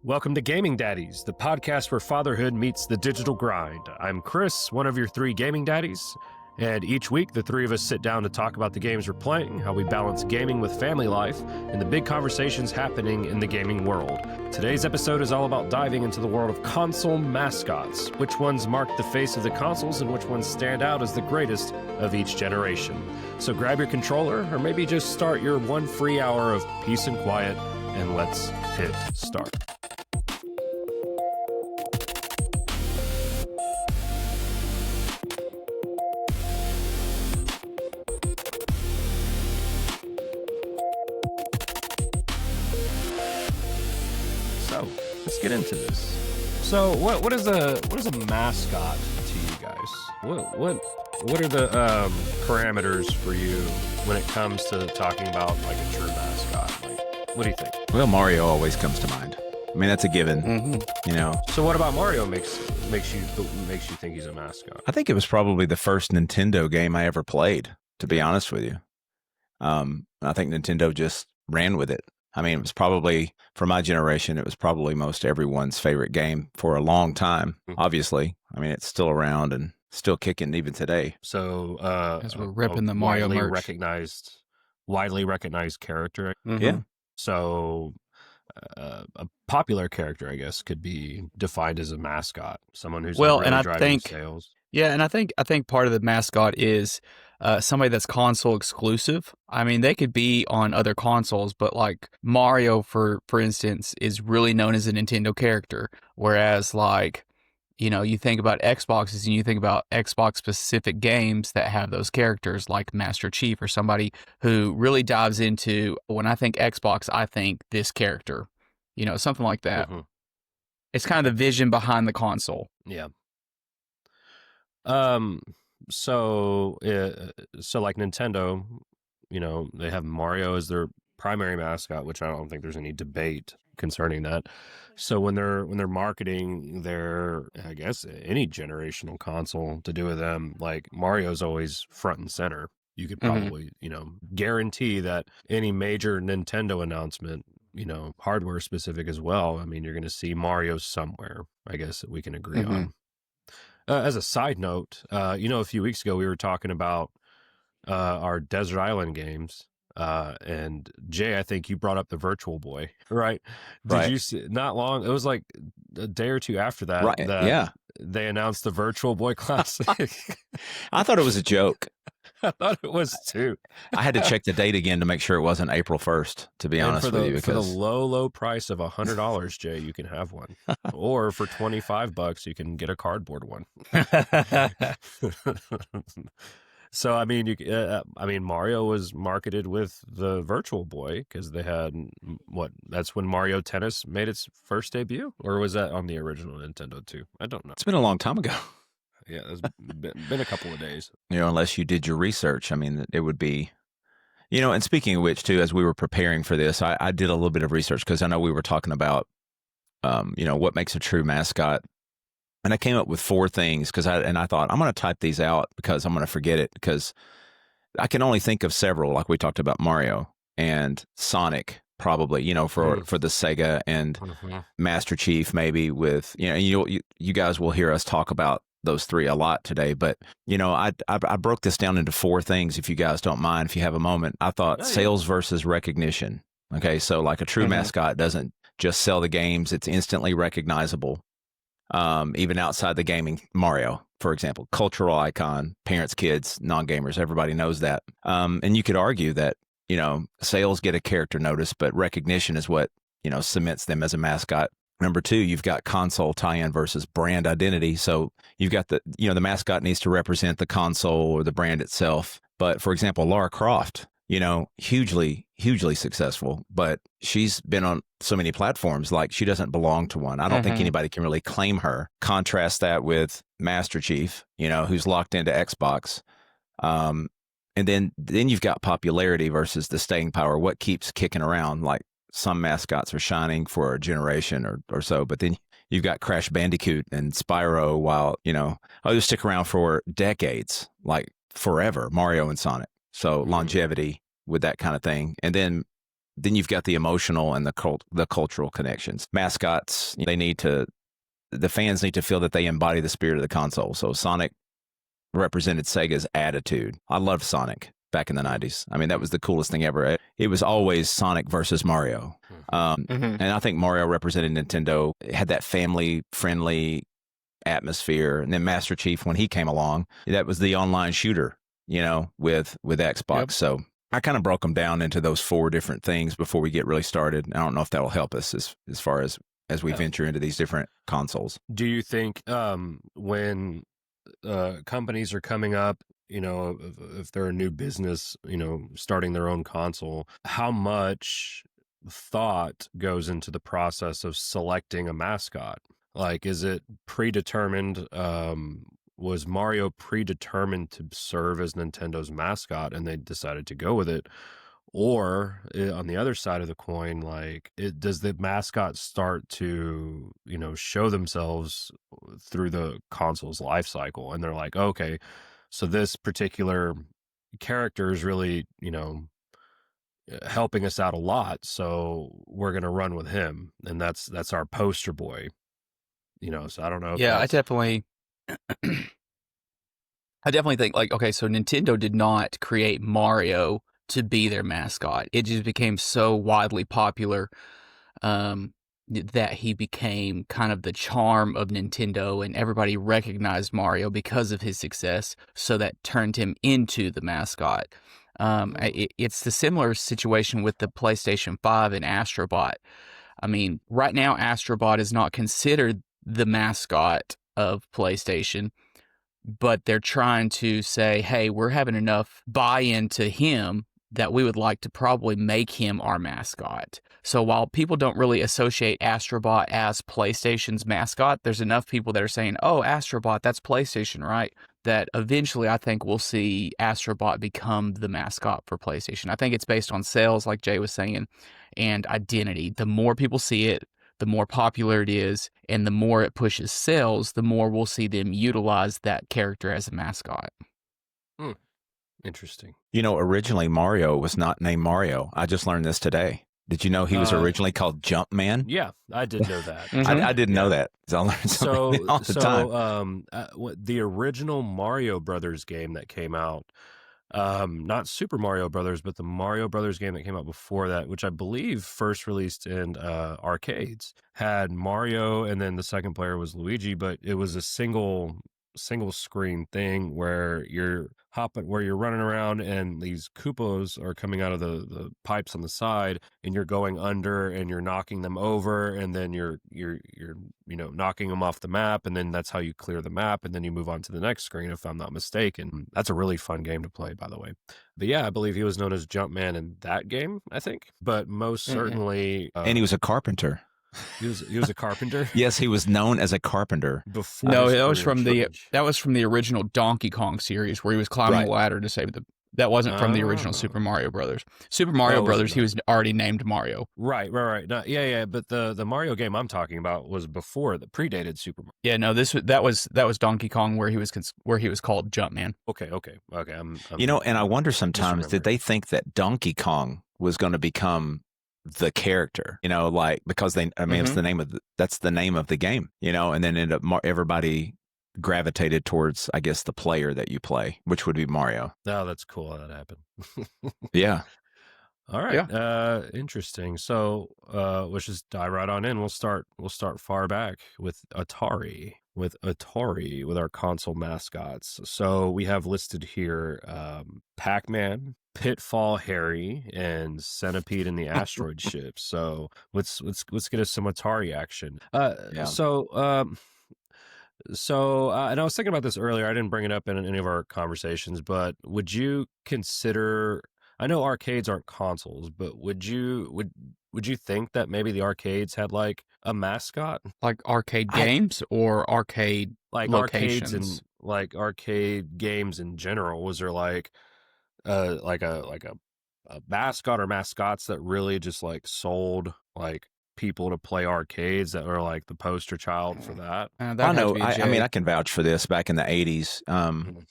Welcome to Gaming Daddies, the podcast where fatherhood meets the digital grind. I'm Chris, one of your three Gaming Daddies, and each week the three of us sit down to talk about the games we're playing, how we balance gaming with family life, and the big conversations happening in the gaming world. Today's episode is all about diving into the world of console mascots. Which ones mark the face of the consoles and which ones stand out as the greatest of each generation. So grab your controller, or maybe just start your one free hour of peace and quiet, and let's hit start. Let's get into this. So, what is a mascot to you guys? What are the parameters for you when it comes to talking about like a true mascot? Like, what do you think? Well, Mario always comes to mind. I mean, that's a given. You know. So, what about Mario makes you think he's a mascot? I think it was probably the first Nintendo game I ever played. To be honest with you, I think Nintendo just ran with it. I mean, it was probably, for my generation, it was probably most everyone's favorite game for a long time, obviously. I mean, it's still around and still kicking even today. So, as we're ripping the Mario merch. Widely recognized character. Mm-hmm. Yeah. So, a popular character, I guess, could be defined as a mascot. Someone who's really driving sales. Yeah, and I think part of the mascot is somebody that's console exclusive. I mean, they could be on other consoles, but like Mario, for instance, is really known as a Nintendo character. Whereas, like, you know, you think about Xboxes and you think about Xbox specific games that have those characters, like Master Chief or somebody who really dives into, when I think Xbox, I think this character, you know, something like that. Mm-hmm. It's kind of the vision behind the console. Yeah. So like Nintendo, you know, they have Mario as their primary mascot, which I don't think there's any debate concerning that. So when they're marketing their, I guess, any generational console to do with them, like Mario's always front and center. You could probably, you know, guarantee that any major Nintendo announcement, you know, hardware specific as well, I mean, you're going to see Mario somewhere, I guess, that we can agree on. As a side note, you know, a few weeks ago we were talking about our Desert Island games, and Jay, I think you brought up the Virtual Boy, right? Did you see? Not long. It was like a day or two after that. Right. Yeah. They announced the Virtual Boy Classic. I thought it was a joke. I thought it was too. I had to check the date again to make sure it wasn't April 1st, to be honest with you. Because for the low price of $100, Jay, you can have one. Or for $25, you can get a cardboard one. So, I mean, Mario was marketed with the Virtual Boy because they had, that's when Mario Tennis made its first debut? Or was that on the original Nintendo too? I don't know. It's been a long time ago. Yeah, it's been a couple of days. You know, unless you did your research, I mean, it would be, you know, and speaking of which, too, as we were preparing for this, I did a little bit of research because I know we were talking about, you know, what makes a true mascot. And I came up with 4 things because I thought, I'm going to type these out because I'm going to forget it because I can only think of several, like we talked about Mario and Sonic, probably, you know, for the Sega and Master Chief, maybe with, you know, you guys will hear us talk about those 3 a lot today, but you know, I broke this down into 4 things. If you guys don't mind, if you have a moment, I thought sales versus recognition. Okay, so like a true mascot doesn't just sell the games; it's instantly recognizable, even outside the gaming. Mario, for example, cultural icon, parents, kids, non-gamers, everybody knows that. And you could argue that, you know, sales get a character notice, but recognition is what, you know, cements them as a mascot. Number 2, you've got console tie-in versus brand identity. So you've got the mascot needs to represent the console or the brand itself. But for example, Lara Croft, you know, hugely successful, but she's been on so many platforms, like she doesn't belong to one. I don't think anybody can really claim her. Contrast that with Master Chief, you know, who's locked into Xbox. And then you've got popularity versus the staying power. What keeps kicking around? Like, some mascots are shining for a generation or so, but then you've got Crash Bandicoot and Spyro, while, you know, others stick around for decades, like forever, Mario and Sonic. So longevity with that kind of thing. And then then you've got the emotional and the cultural connections. Mascots, the fans need to feel that they embody the spirit of the console. So Sonic represented Sega's attitude. I loved Sonic back in the 90s. I mean, that was the coolest thing ever. It was always Sonic versus Mario. And I think Mario represented Nintendo. It had that family-friendly atmosphere. And then Master Chief, when he came along, that was the online shooter, with Xbox. Yep. So I kind of broke them down into those 4 different things before we get really started. I don't know if that'll help us as far as we venture into these different consoles. Do you think when companies are coming up, if they're a new business, starting their own console, how much thought goes into the process of selecting a mascot? Like, is it predetermined? Was Mario predetermined to serve as Nintendo's mascot and they decided to go with it? Or on the other side of the coin, does the mascot start to, show themselves through the console's life cycle? And they're like, okay, so this particular character is really, helping us out a lot. So we're going to run with him. And that's our poster boy, so I don't know. Yeah, I definitely think okay, so Nintendo did not create Mario to be their mascot. It just became so widely popular that he became kind of the charm of Nintendo, and everybody recognized Mario because of his success, so that turned him into the mascot. It's the similar situation with the PlayStation 5 and Astrobot. I mean, right now Astrobot is not considered the mascot of PlayStation, but they're trying to say, hey, we're having enough buy-in to him that we would like to probably make him our mascot. So while people don't really associate Astrobot as PlayStation's mascot, there's enough people that are saying, oh, Astrobot, that's PlayStation, right? That eventually I think we'll see Astrobot become the mascot for PlayStation. I think it's based on sales, like Jay was saying, and identity. The more people see it, the more popular it is, and the more it pushes sales, the more we'll see them utilize that character as a mascot. Interesting. Originally Mario was not named Mario. I just learned this today. Did you know he was originally called Jumpman? Yeah, I did know that. I didn't know that. I learned something all the time. The original Mario Brothers game that came out, not Super Mario Brothers, but the Mario Brothers game that came out before that, which I believe first released in arcades, had Mario, and then the second player was Luigi, but it was a single screen thing where you're running around and these Koopos are coming out of the pipes on the side, and you're going under and you're knocking them over, and then you're knocking them off the map, and then that's how you clear the map, and then you move on to the next screen, if I'm not mistaken. That's a really fun game to play, by the way. But yeah, I believe he was known as Jumpman in that game, I think. But most certainly, and he was a carpenter. He was a carpenter. Yes, he was known as a carpenter. Before that was from the original Donkey Kong series, where he was climbing a ladder to save the. That wasn't from the original Super Mario Brothers. Super Mario Brothers, he was already named Mario. Right. No, yeah. But the Mario game I'm talking about was before, that predated Super Mario. Yeah, no, that was Donkey Kong, where he was called Jumpman. Okay. I'm and I wonder sometimes, did they think that Donkey Kong was going to become the character, because it's the name of that's the name of the game, and then ended up everybody gravitated towards, I guess, the player that you play, which would be Mario. Oh, that's cool how that happened. Yeah. All right. Yeah. Interesting. So let's just dive right on in. We'll start far back with Atari. With our console mascots. So we have listed here Pac-Man, Pitfall Harry, and Centipede and the Asteroid Ship. So let's get us some Atari action. So and I was thinking about this earlier. I didn't bring it up in any of our conversations, but would you consider? I know arcades aren't consoles, but would you think that maybe the arcades had like a mascot, like arcade games or arcade locations? Arcades and like arcade games in general? Was there like a mascot or mascots that really just like sold like people to play arcades, that were like the poster child for that? I know. I mean, I can vouch for this. Back in the 80s,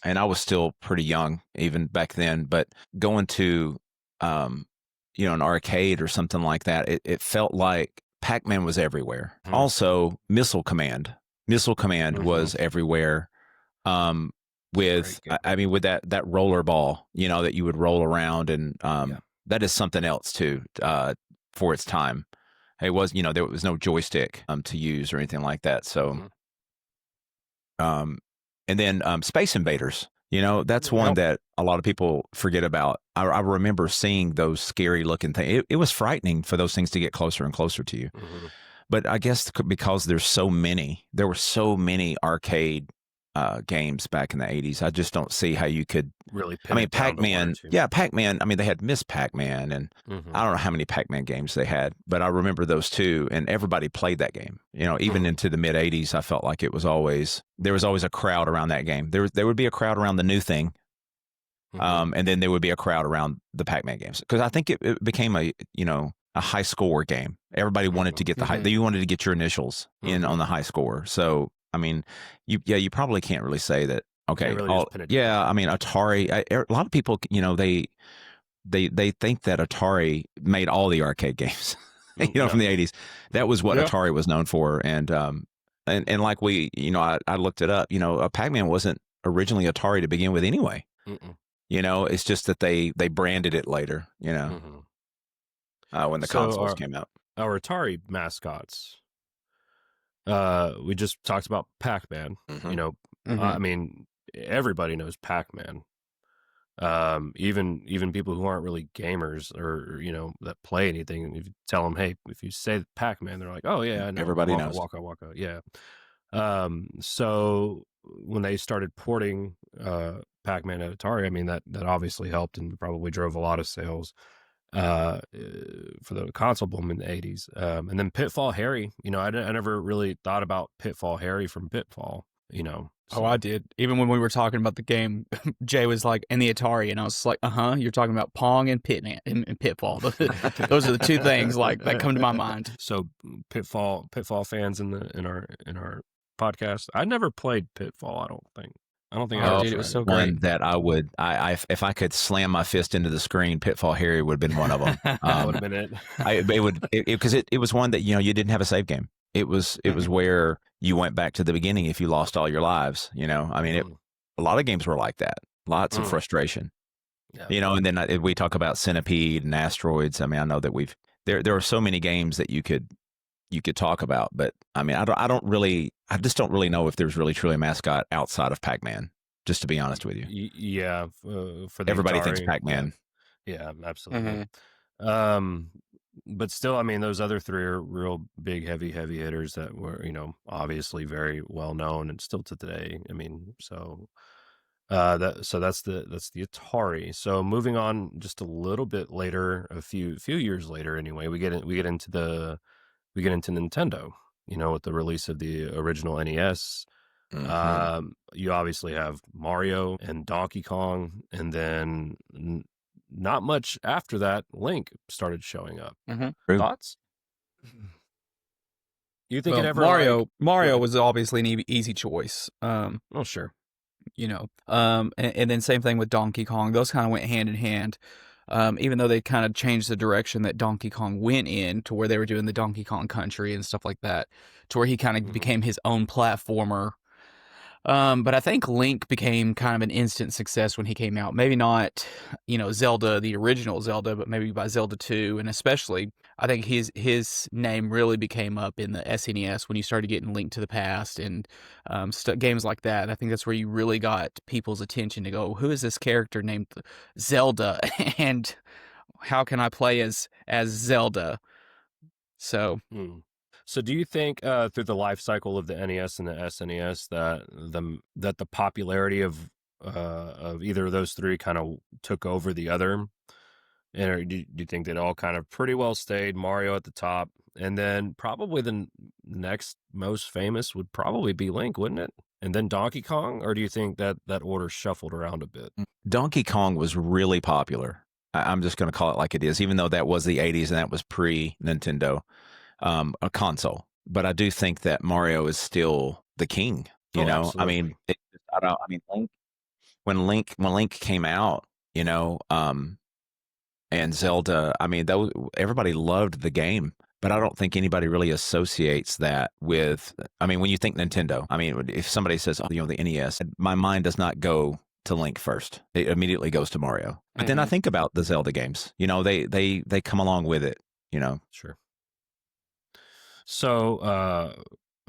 and I was still pretty young even back then, but going to an arcade or something like that, it felt like Pac-Man was everywhere. Mhm. Also, Missile Command was everywhere. With with that roller ball, that you would roll around, and that is something else too, for its time. It was, there was no joystick to use or anything like that. So, and then Space Invaders, that's one that a lot of people forget about. I remember seeing those scary looking things. It was frightening for those things to get closer and closer to you. But I guess because there were so many arcade games back in the 80s. I just don't see how you could really. Pac-Man. Yeah, Pac-Man. They had Miss Pac-Man, and I don't know how many Pac-Man games they had, but I remember those two, and everybody played that game. Even into the mid 80s, I felt like there was always a crowd around that game. There would be a crowd around the new thing, and then there would be a crowd around the Pac-Man games, because I think it became a high score game. Everybody wanted to get the high. You wanted to get your initials in on the high score. So. You probably can't really say that. Okay. Atari. A lot of people, they think that Atari made all the arcade games, from the 80s. That was what Atari was known for. And like I looked it up, Pac-Man wasn't originally Atari to begin with anyway. It's just that they branded it later, when the consoles came out. Our Atari mascots. We just talked about Pac-Man. Everybody knows Pac-Man. Even people who aren't really gamers or that play anything. If you tell them, hey, if you say Pac-Man, they're like, oh yeah, I know. Everybody knows. Waka Waka, yeah. So when they started porting Pac-Man at Atari, that obviously helped and probably drove a lot of sales for the console boom in the 80s. And then Pitfall Harry, I never really thought about Pitfall Harry from Pitfall, so. Oh, I did. Even when we were talking about the game, Jay was like, and the Atari, and I was like, you're talking about Pong and Pitfall. Those are the two things like that come to my mind. So Pitfall fans in our podcast. I never played Pitfall, I don't think I did. It was so great. One that I would, if I could slam my fist into the screen, Pitfall Harry would have been one of them. Would have been it. Because it was one that you didn't have a save game. It was where you went back to the beginning if you lost all your lives. A lot of games were like that. Lots of frustration. Yeah. And then we talk about Centipede and Asteroids. I know that there are so many games that you could talk about, but I just don't really know if there's really truly a mascot outside of Pac-Man, just to be honest with you. Yeah. For everybody Atari, thinks Pac-Man. Yeah, absolutely. But still, those other three are real big, heavy hitters that were, obviously very well known and still to today. That's the Atari. So moving on just a little bit later, a few years later, anyway, we get into Nintendo, with the release of the original NES. You obviously have Mario and Donkey Kong, and then not much after that, Link started showing up. Thoughts? You think it ever Mario was obviously an easy choice. Sure. And then same thing with Donkey Kong. Those kind of went hand in hand. Even though they kind of changed the direction that Donkey Kong went in, to where they were doing the Donkey Kong Country and stuff like that, to where he kind of became his own platformer. But I think Link became kind of an instant success when he came out. Maybe not, Zelda, the original Zelda, but maybe by Zelda 2. And especially, I think his name really became up in the SNES when you started getting Link to the Past and games like that. I think that's where you really got people's attention to go, who is this character named Zelda? And how can I play as Zelda? So... So do you think through the life cycle of the NES and the SNES that the popularity of either of those three kind of took over the other? And do you think that all kind of pretty well stayed, Mario at the top, and then probably the next most famous would probably be Link, wouldn't it? And then Donkey Kong? Or do you think that order shuffled around a bit? Donkey Kong was really popular. I'm just going to call it like it is, even though that was the 80s and that was pre-Nintendo. A console, but I do think that Mario is still the king. Absolutely. Link, when Link came out, and Zelda. I mean, everybody loved the game, but I don't think anybody really associates that with. I mean, when you think Nintendo, I mean, if somebody says, "Oh, the NES," my mind does not go to Link first. It immediately goes to Mario. But then I think about the Zelda games. They come along with it. Sure. So,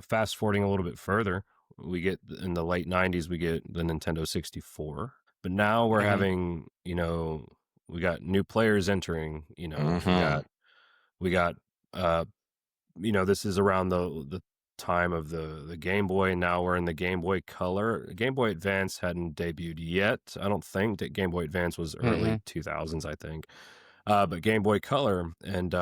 fast forwarding a little bit further, we get in the late 90s, we get the Nintendo 64. But now we're having, we got new players entering, we got this is around the time of the Game Boy, and now we're in the Game Boy Color. Game Boy Advance hadn't debuted yet. I don't think that Game Boy Advance was early 2000s, I think. But Game Boy Color, and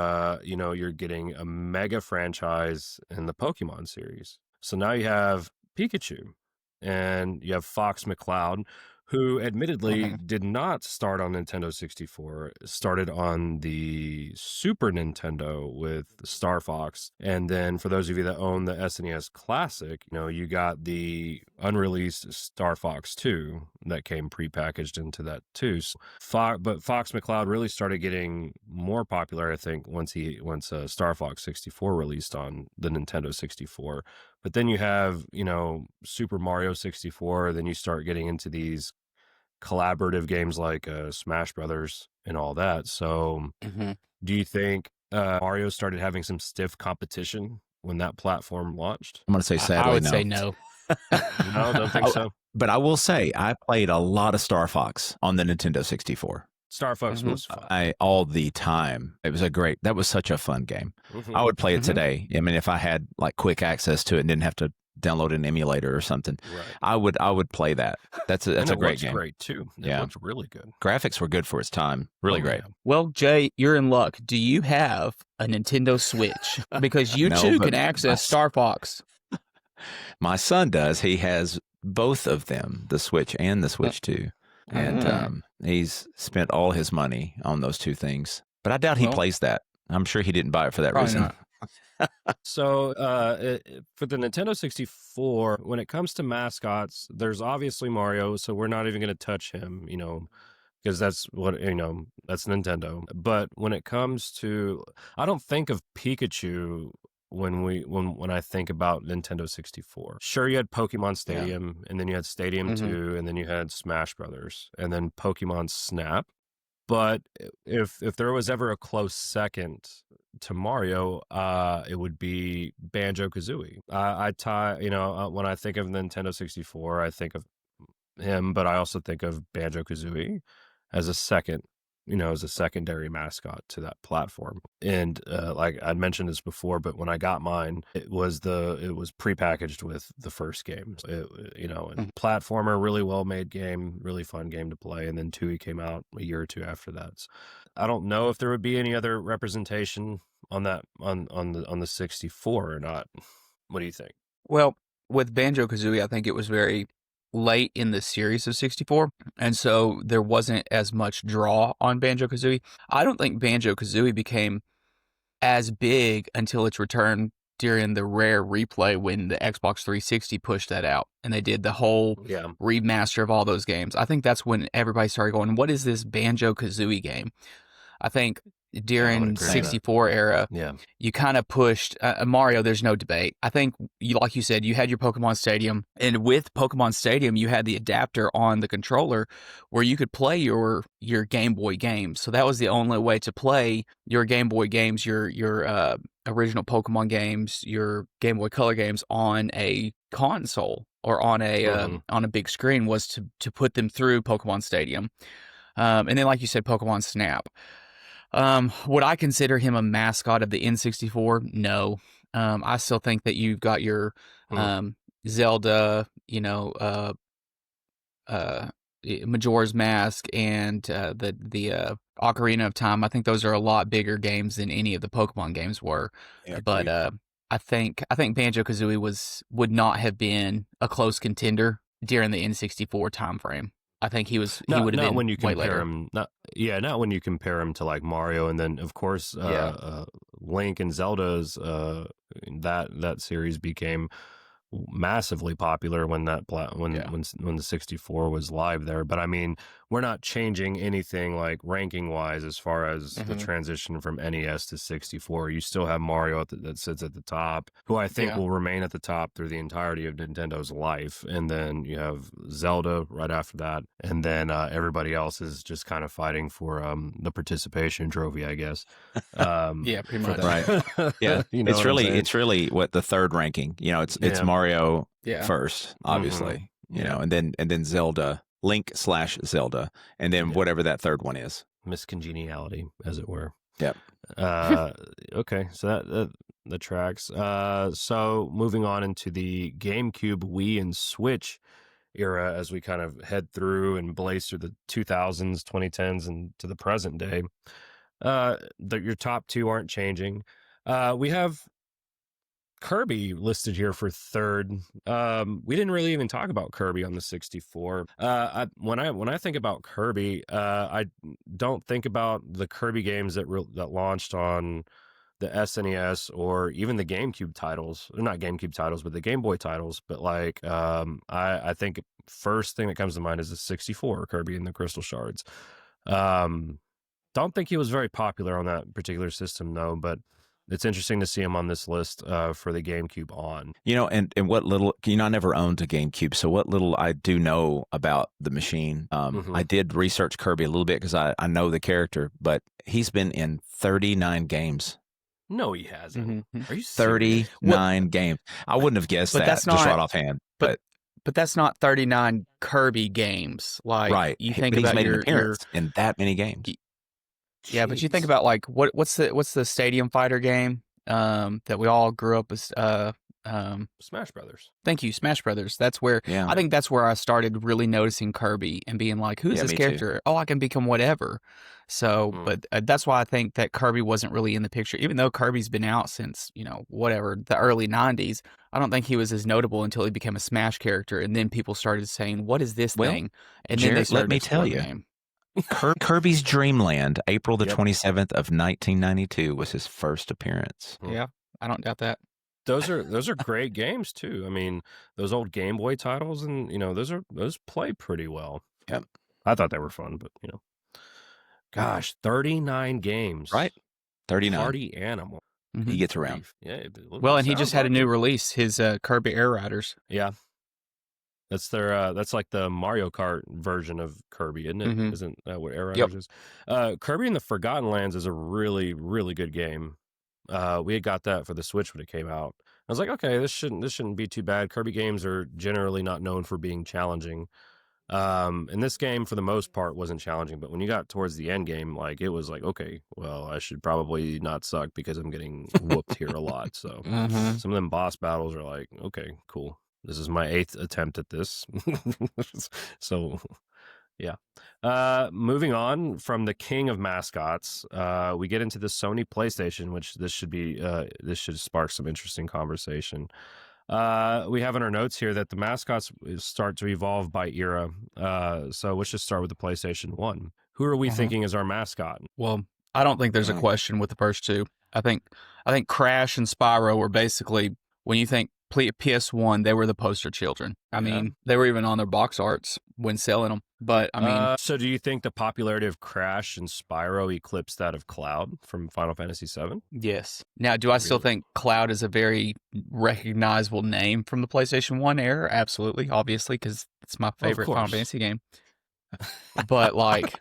you're getting a mega franchise in the Pokemon series. So now you have Pikachu, and you have Fox McCloud, who admittedly did not start on Nintendo 64, started on the Super Nintendo with Star Fox. And then for those of you that own the SNES Classic, you got the unreleased Star Fox 2 that came prepackaged into that too. But Fox McCloud really started getting more popular, I think, once Star Fox 64 released on the Nintendo 64. But then you have, Super Mario 64, then you start getting into these collaborative games like Smash Brothers and all that. So do you think Mario started having some stiff competition when that platform launched? I'm going to say sadly, I would no. say no. No, don't think so. But I will say I played a lot of Star Fox on the Nintendo 64. Star Fox was fun. All the time. That was such a fun game. I would play it today. I mean, if I had like quick access to it and didn't have to download an emulator or something, right, I would play that. That's a great game. Great too. It looks really good. Graphics were good for its time. Really great. Yeah. Well, Jay, you're in luck. Do you have a Nintendo Switch? Because you too can access Star Fox. My son does. He has both of them, the Switch and the Switch 2. And he's spent all his money on those two things. But I doubt he plays that. I'm sure he didn't buy it for that reason. Not. So for the Nintendo 64, when it comes to mascots, there's obviously Mario, so we're not even going to touch him, because that's what, that's Nintendo. But when it comes to, I don't think of Pikachu when I think about Nintendo 64. Sure, you had Pokemon Stadium, and then you had Stadium 2, and then you had Smash Brothers, and then Pokemon Snap. But if there was ever a close second to Mario, it would be Banjo-Kazooie. When I think of Nintendo 64, I think of him, but I also think of Banjo-Kazooie as a secondary mascot to that platform. And like I'd mentioned this before, but when I got mine, it was prepackaged with the first game. And platformer, really well made game, really fun game to play. And then Tui came out a year or two after that. So I don't know if there would be any other representation on that on the 64 or not. What do you think? Well, with Banjo-Kazooie, I think it was very late in the series of 64, and so there wasn't as much draw on Banjo-Kazooie. I don't think Banjo-Kazooie became as big until its return during the Rare replay when the Xbox 360 pushed that out, and they did the whole remaster of all those games. I think that's when everybody started going, what is this Banjo-Kazooie game? I think during 64 era, you kind of pushed Mario. There's no debate. I think like you said, you had your Pokemon Stadium, and with Pokemon Stadium, you had the adapter on the controller where you could play your Game Boy games. So that was the only way to play your Game Boy games, your original Pokemon games, your Game Boy Color games on a console or on a big screen, was to put them through Pokemon Stadium. And then, like you said, Pokemon Snap. Would I consider him a mascot of the N64? No. I still think that you've got your Zelda, Majora's Mask and the Ocarina of Time. I think those are a lot bigger games than any of the Pokemon games were. Yeah, but I think Banjo-Kazooie would not have been a close contender during the N64 time frame. I think he would have been when you way compare later. him. Not when you compare him to like Mario, and then of course Link and Zelda's that series became massively popular when when the 64 was live there. But I mean, we're not changing anything like ranking wise as far as the transition from NES to 64. You still have Mario that sits at the top, who I think will remain at the top through the entirety of Nintendo's life. And then you have Zelda right after that, and then everybody else is just kind of fighting for the participation trophy, I guess. Yeah, pretty much. Right. Yeah. You know it's really what the third ranking, it's Mario first, obviously, you know, and then Zelda, Link/Zelda, and then whatever that third one is. Miscongeniality, as it were. Yep. Okay, so that the tracks. So moving on into the GameCube, Wii, and Switch era as we kind of head through and blaze through the 2000s, 2010s, and to the present day. Your top two aren't changing. We have Kirby listed here for third. We didn't really even talk about Kirby on the 64. When I think about Kirby, I don't think about the Kirby games that launched on the SNES or even the GameCube titles. They're not GameCube titles, but the Game Boy titles. But like, I think first thing that comes to mind is the 64 Kirby and the Crystal Shards. Don't think he was very popular on that particular system, though, but it's interesting to see him on this list for the GameCube on. You know, and what little, I never owned a GameCube, so what little I do know about the machine, I did research Kirby a little bit because I know the character, but he's been in 39 games. No, he hasn't. Are you serious? 39 games. I wouldn't have guessed that just right offhand. But that's not 39 Kirby games. Like, right. You think but about he's made an appearance in that many games. Yeah, but you think about like what's the Stadium Fighter game that we all grew up with? Smash Brothers. Thank you, Smash Brothers. That's where I think that's where I started really noticing Kirby and being like, who's this character? Too. Oh, I can become whatever. So, but that's why I think that Kirby wasn't really in the picture, even though Kirby's been out since the early '90s. I don't think he was as notable until he became a Smash character, and then people started saying, "What is this thing?" And Jared, then they started let me tell you. Game. Kirby's Dream Land, April the 27th of 1992 was his first appearance. Yeah, I don't doubt that. Those are great games too. I mean, those old Game Boy titles, and those play pretty well. Yep, I thought they were fun, but gosh, 39 games, right? 39. Party animal. He gets around. Yeah. Well, and he just had a new release, his Kirby Air Riders. Yeah. That's their. That's like the Mario Kart version of Kirby, isn't it? Isn't that what Air Riders is? Kirby and the Forgotten Lands is a really, really good game. We had got that for the Switch when it came out. I was like, okay, this shouldn't be too bad. Kirby games are generally not known for being challenging. And this game, for the most part, wasn't challenging. But when you got towards the end game, like it was like, okay, well, I should probably not suck because I'm getting whooped here a lot. So some of them boss battles are like, okay, cool. This is my 8th attempt at this. So, yeah. Moving on from the king of mascots, we get into the Sony PlayStation, which this should spark some interesting conversation. We have in our notes here that the mascots start to evolve by era. So let's just start with the PlayStation 1. Who are we thinking is our mascot? Well, I don't think there's a question with the first two. I think Crash and Spyro were basically, when you think PS1, they were the poster children. I mean, they were even on their box arts when selling them. But I mean, so do you think the popularity of Crash and Spyro eclipsed that of Cloud from Final Fantasy VII? Yes. Now, do I still think Cloud is a very recognizable name from the PlayStation 1 era? Absolutely, obviously, because it's my favorite Final Fantasy game. But like,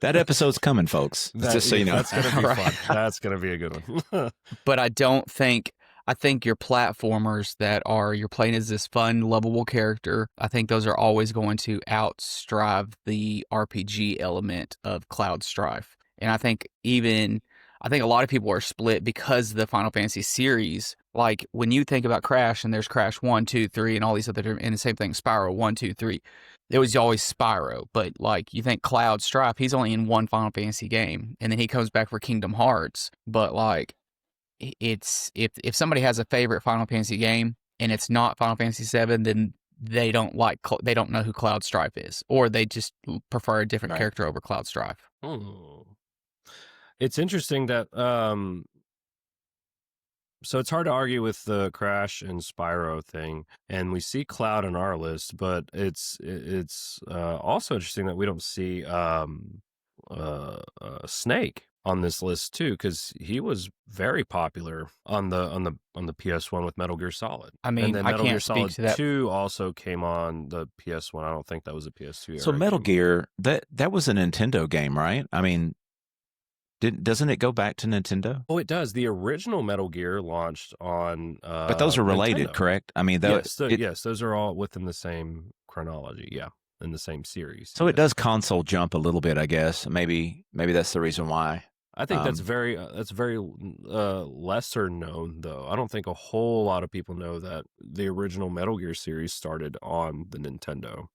that episode's coming, folks. Just so you know, that's gonna be fun. That's gonna be a good one. But I think your platformers that you're playing as this fun, lovable character, I think those are always going to outstrive the RPG element of Cloud Strife. And I think a lot of people are split because of the Final Fantasy series. Like when you think about Crash and there's Crash 1, 2, 3, and all these other, and the same thing, Spyro 1, 2, 3. It was always Spyro, but like you think Cloud Strife, he's only in one Final Fantasy game, and then he comes back for Kingdom Hearts. But like, it's if somebody has a favorite Final Fantasy game and it's not Final Fantasy VII, then they don't know who Cloud Strife is, or they just prefer a different character over Cloud Strife. It's interesting that So it's hard to argue with the Crash and Spyro thing, and we see Cloud on our list, but it's also interesting that we don't see Snake on this list too, because he was very popular on the PS1 with Metal Gear Solid. I mean, and then I Metal Gear can't speak Solid to that. 2 also came on the PS1. I don't think that was a PS2 So era Metal game. Gear, that was a Nintendo game, right? I mean, doesn't it go back to Nintendo? Oh, it does. The original Metal Gear launched on But those are related, Nintendo. correct? I mean, Yes, those are all within the same chronology. Yeah, in the same series. so it yes. does console jump a little bit, I guess. Maybe that's the reason why. I think that's very lesser known, though. I don't think a whole lot of people know that the original Metal Gear series started on the Nintendo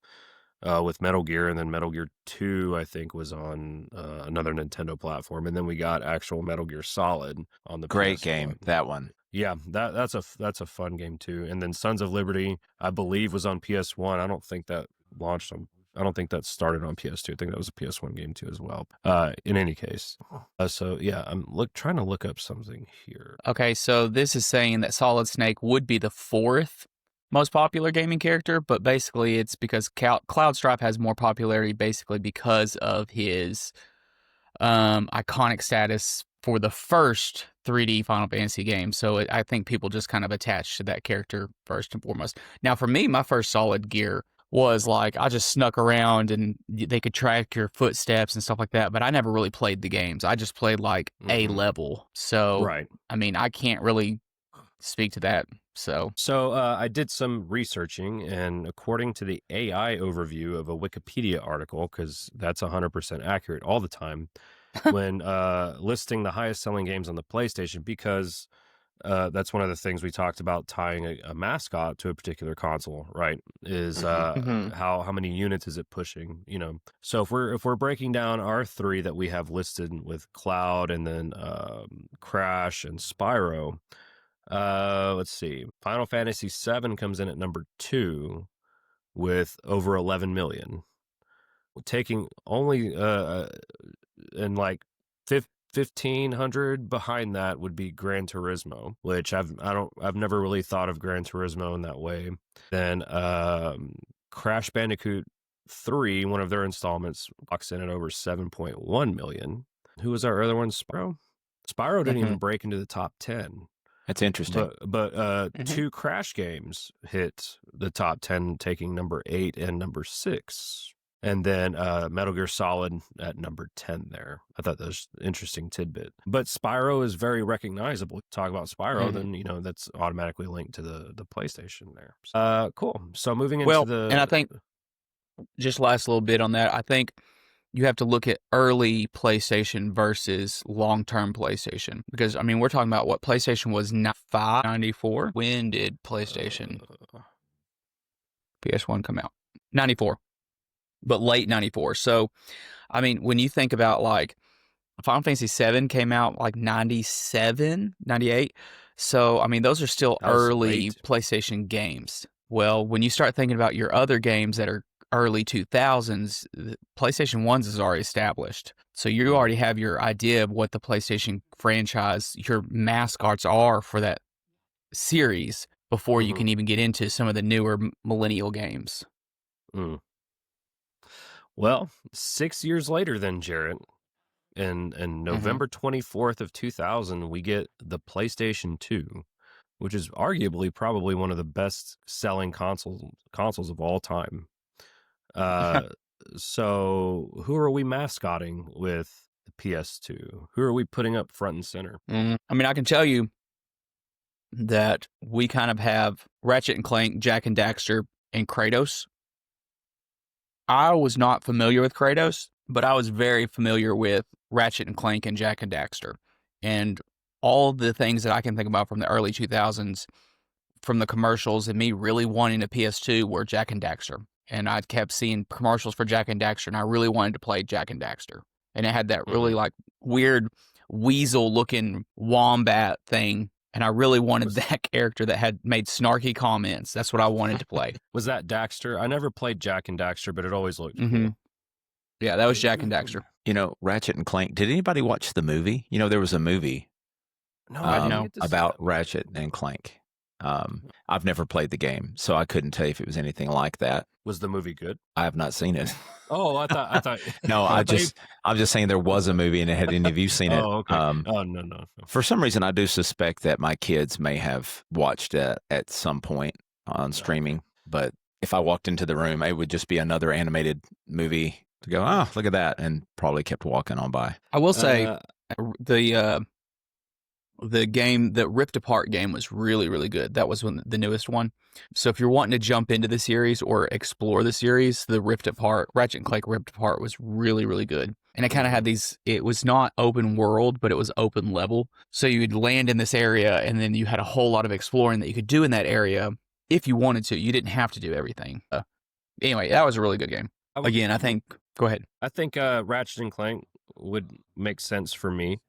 with Metal Gear, and then Metal Gear 2, I think, was on another Nintendo platform, and then we got actual Metal Gear Solid on the Great PS1. game, that one. Yeah, that's a fun game too. And then Sons of Liberty, I believe, was on PS1. I don't think that launched on. I don't think that started on PS2. I think that was a PS1 game too as well. In any case, so yeah, I'm trying to look up something here. Okay, so this is saying that Solid Snake would be the 4th most popular gaming character, but basically it's because Cloud Stripe has more popularity basically because of his iconic status for the first 3D Final Fantasy game. So I think people just kind of attached to that character first and foremost. Now, for me, my first Solid Gear was like I just snuck around and they could track your footsteps and stuff like that, but I never really played the games. I just played like a level. So, Right. I mean, I can't really speak to that. So I did some researching, and according to the AI overview of a Wikipedia article, because that's 100% accurate all the time, when listing the highest selling games on the PlayStation, because that's one of the things we talked about tying a mascot to a particular console, right? Is how many units is it pushing? So if we're breaking down our 3 that we have listed with Cloud and then Crash and Spyro. Let's see. Final Fantasy VII comes in at number 2 with over 11 million. Taking only and like 1,500 behind that would be Gran Turismo, which I've never really thought of Gran Turismo in that way. Then Crash Bandicoot 3, one of their installments, walks in at over 7.1 million. Who was our other one? Spyro? Spyro didn't even break into the top 10. That's interesting. But 2 Crash games hit the top 10, taking number 8 and number 6. And then Metal Gear Solid at number 10 there. I thought that was an interesting tidbit. But Spyro is very recognizable. Talk about Spyro, then, that's automatically linked to the PlayStation there. Cool. So moving into and I think, just last little bit on that, I think you have to look at early PlayStation versus long-term PlayStation. Because, I mean, we're talking about what PlayStation was 94. When did PlayStation PS1 come out? 94. But late 94. So, I mean, when you think about like Final Fantasy VII came out like 97, 98. So, I mean, those are still early PlayStation games. Well, when you start thinking about your other games that are early 2000s, PlayStation 1's is already established. So you already have your idea of what the PlayStation franchise, your mascots are for that series before you can even get into some of the newer millennial games. Well, 6 years later then, Jarrett, and November 24th of 2000, we get the PlayStation 2, which is arguably probably one of the best selling consoles of all time. So who are we mascotting with the PS2? Who are we putting up front and center? I mean, I can tell you that we kind of have Ratchet and Clank, Jak and Daxter, and Kratos. I was not familiar with Kratos, but I was very familiar with Ratchet and Clank and Jak and Daxter. And all the things that I can think about from the early 2000s, from the commercials and me really wanting a PS2, were Jak and Daxter. And I kept seeing commercials for Jak and Daxter, and I really wanted to play Jak and Daxter. And it had that really like weird weasel-looking wombat thing. And I really wanted that character that had made snarky comments. That's what I wanted to play. Was that Daxter? I never played Jak and Daxter, but it always looked cool. Yeah, that was Jak and Daxter. Ratchet and Clank. Did anybody watch the movie? There was a movie No, I didn't get to see about that one. Ratchet and Clank. I've never played the game, so I couldn't tell you if it was anything like that. Was the movie good? I have not seen it. Oh, I thought. No, I thought I'm just saying there was a movie, and had any of you seen it? Oh, okay. Oh, no. For some reason, I do suspect that my kids may have watched it at some point on streaming. But if I walked into the room, it would just be another animated movie to go, oh, look at that, and probably kept walking on by. I will say the game, the Ripped Apart game, was really, really good. That was the newest one. So if you're wanting to jump into the series or explore the series, the Ratchet and Clank Ripped Apart was really, really good. And it kind of had it was not open world, but it was open level. So you'd land in this area, and then you had a whole lot of exploring that you could do in that area if you wanted to. You didn't have to do everything. Anyway, that was a really good game. Again, I think, go ahead. I think Ratchet and Clank would make sense for me.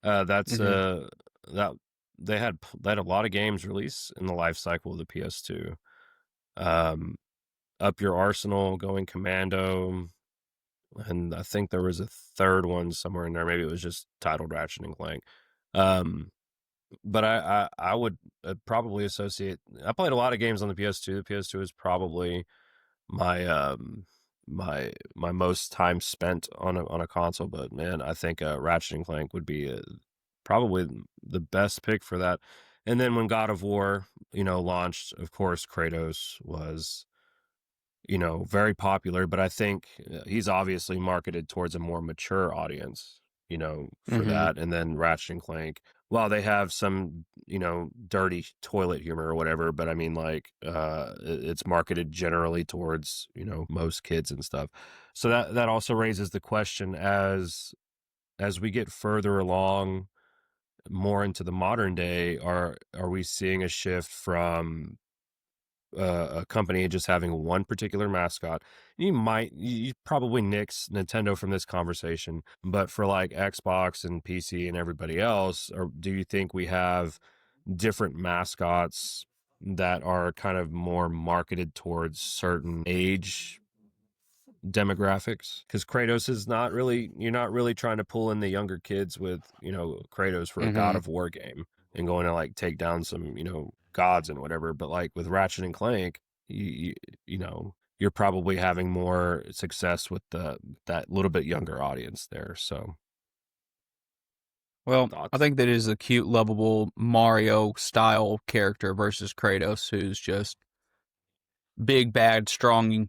That's that they had a lot of games release in the life cycle of the PS2. Up Your Arsenal, Going Commando, and I think there was a third one somewhere in there. Maybe it was just titled Ratchet and Clank. But I would probably associate. I played a lot of games on the PS2. The PS2 is probably my my most time spent on a console. But man, I think Ratchet and Clank would be probably the best pick for that. And then when God of War, launched, of course, Kratos was, very popular. But I think he's obviously marketed towards a more mature audience, for that. And then Ratchet and Clank, while they have some, dirty toilet humor or whatever, but I mean, like, it's marketed generally towards, most kids and stuff. So that also raises the question, as we get further along, more into the modern day, are we seeing a shift from a company just having one particular mascot? You probably nix Nintendo from this conversation, but for like Xbox and PC and everybody else, or do you think we have different mascots that are kind of more marketed towards certain age demographics? Because Kratos is you're not really trying to pull in the younger kids with, Kratos for a God of War game and going to like take down some, gods and whatever. But like with Ratchet and Clank, you're probably having more success with that little bit younger audience there. So, well, thoughts? I think that is a cute, lovable Mario style character versus Kratos, who's just big, bad, strong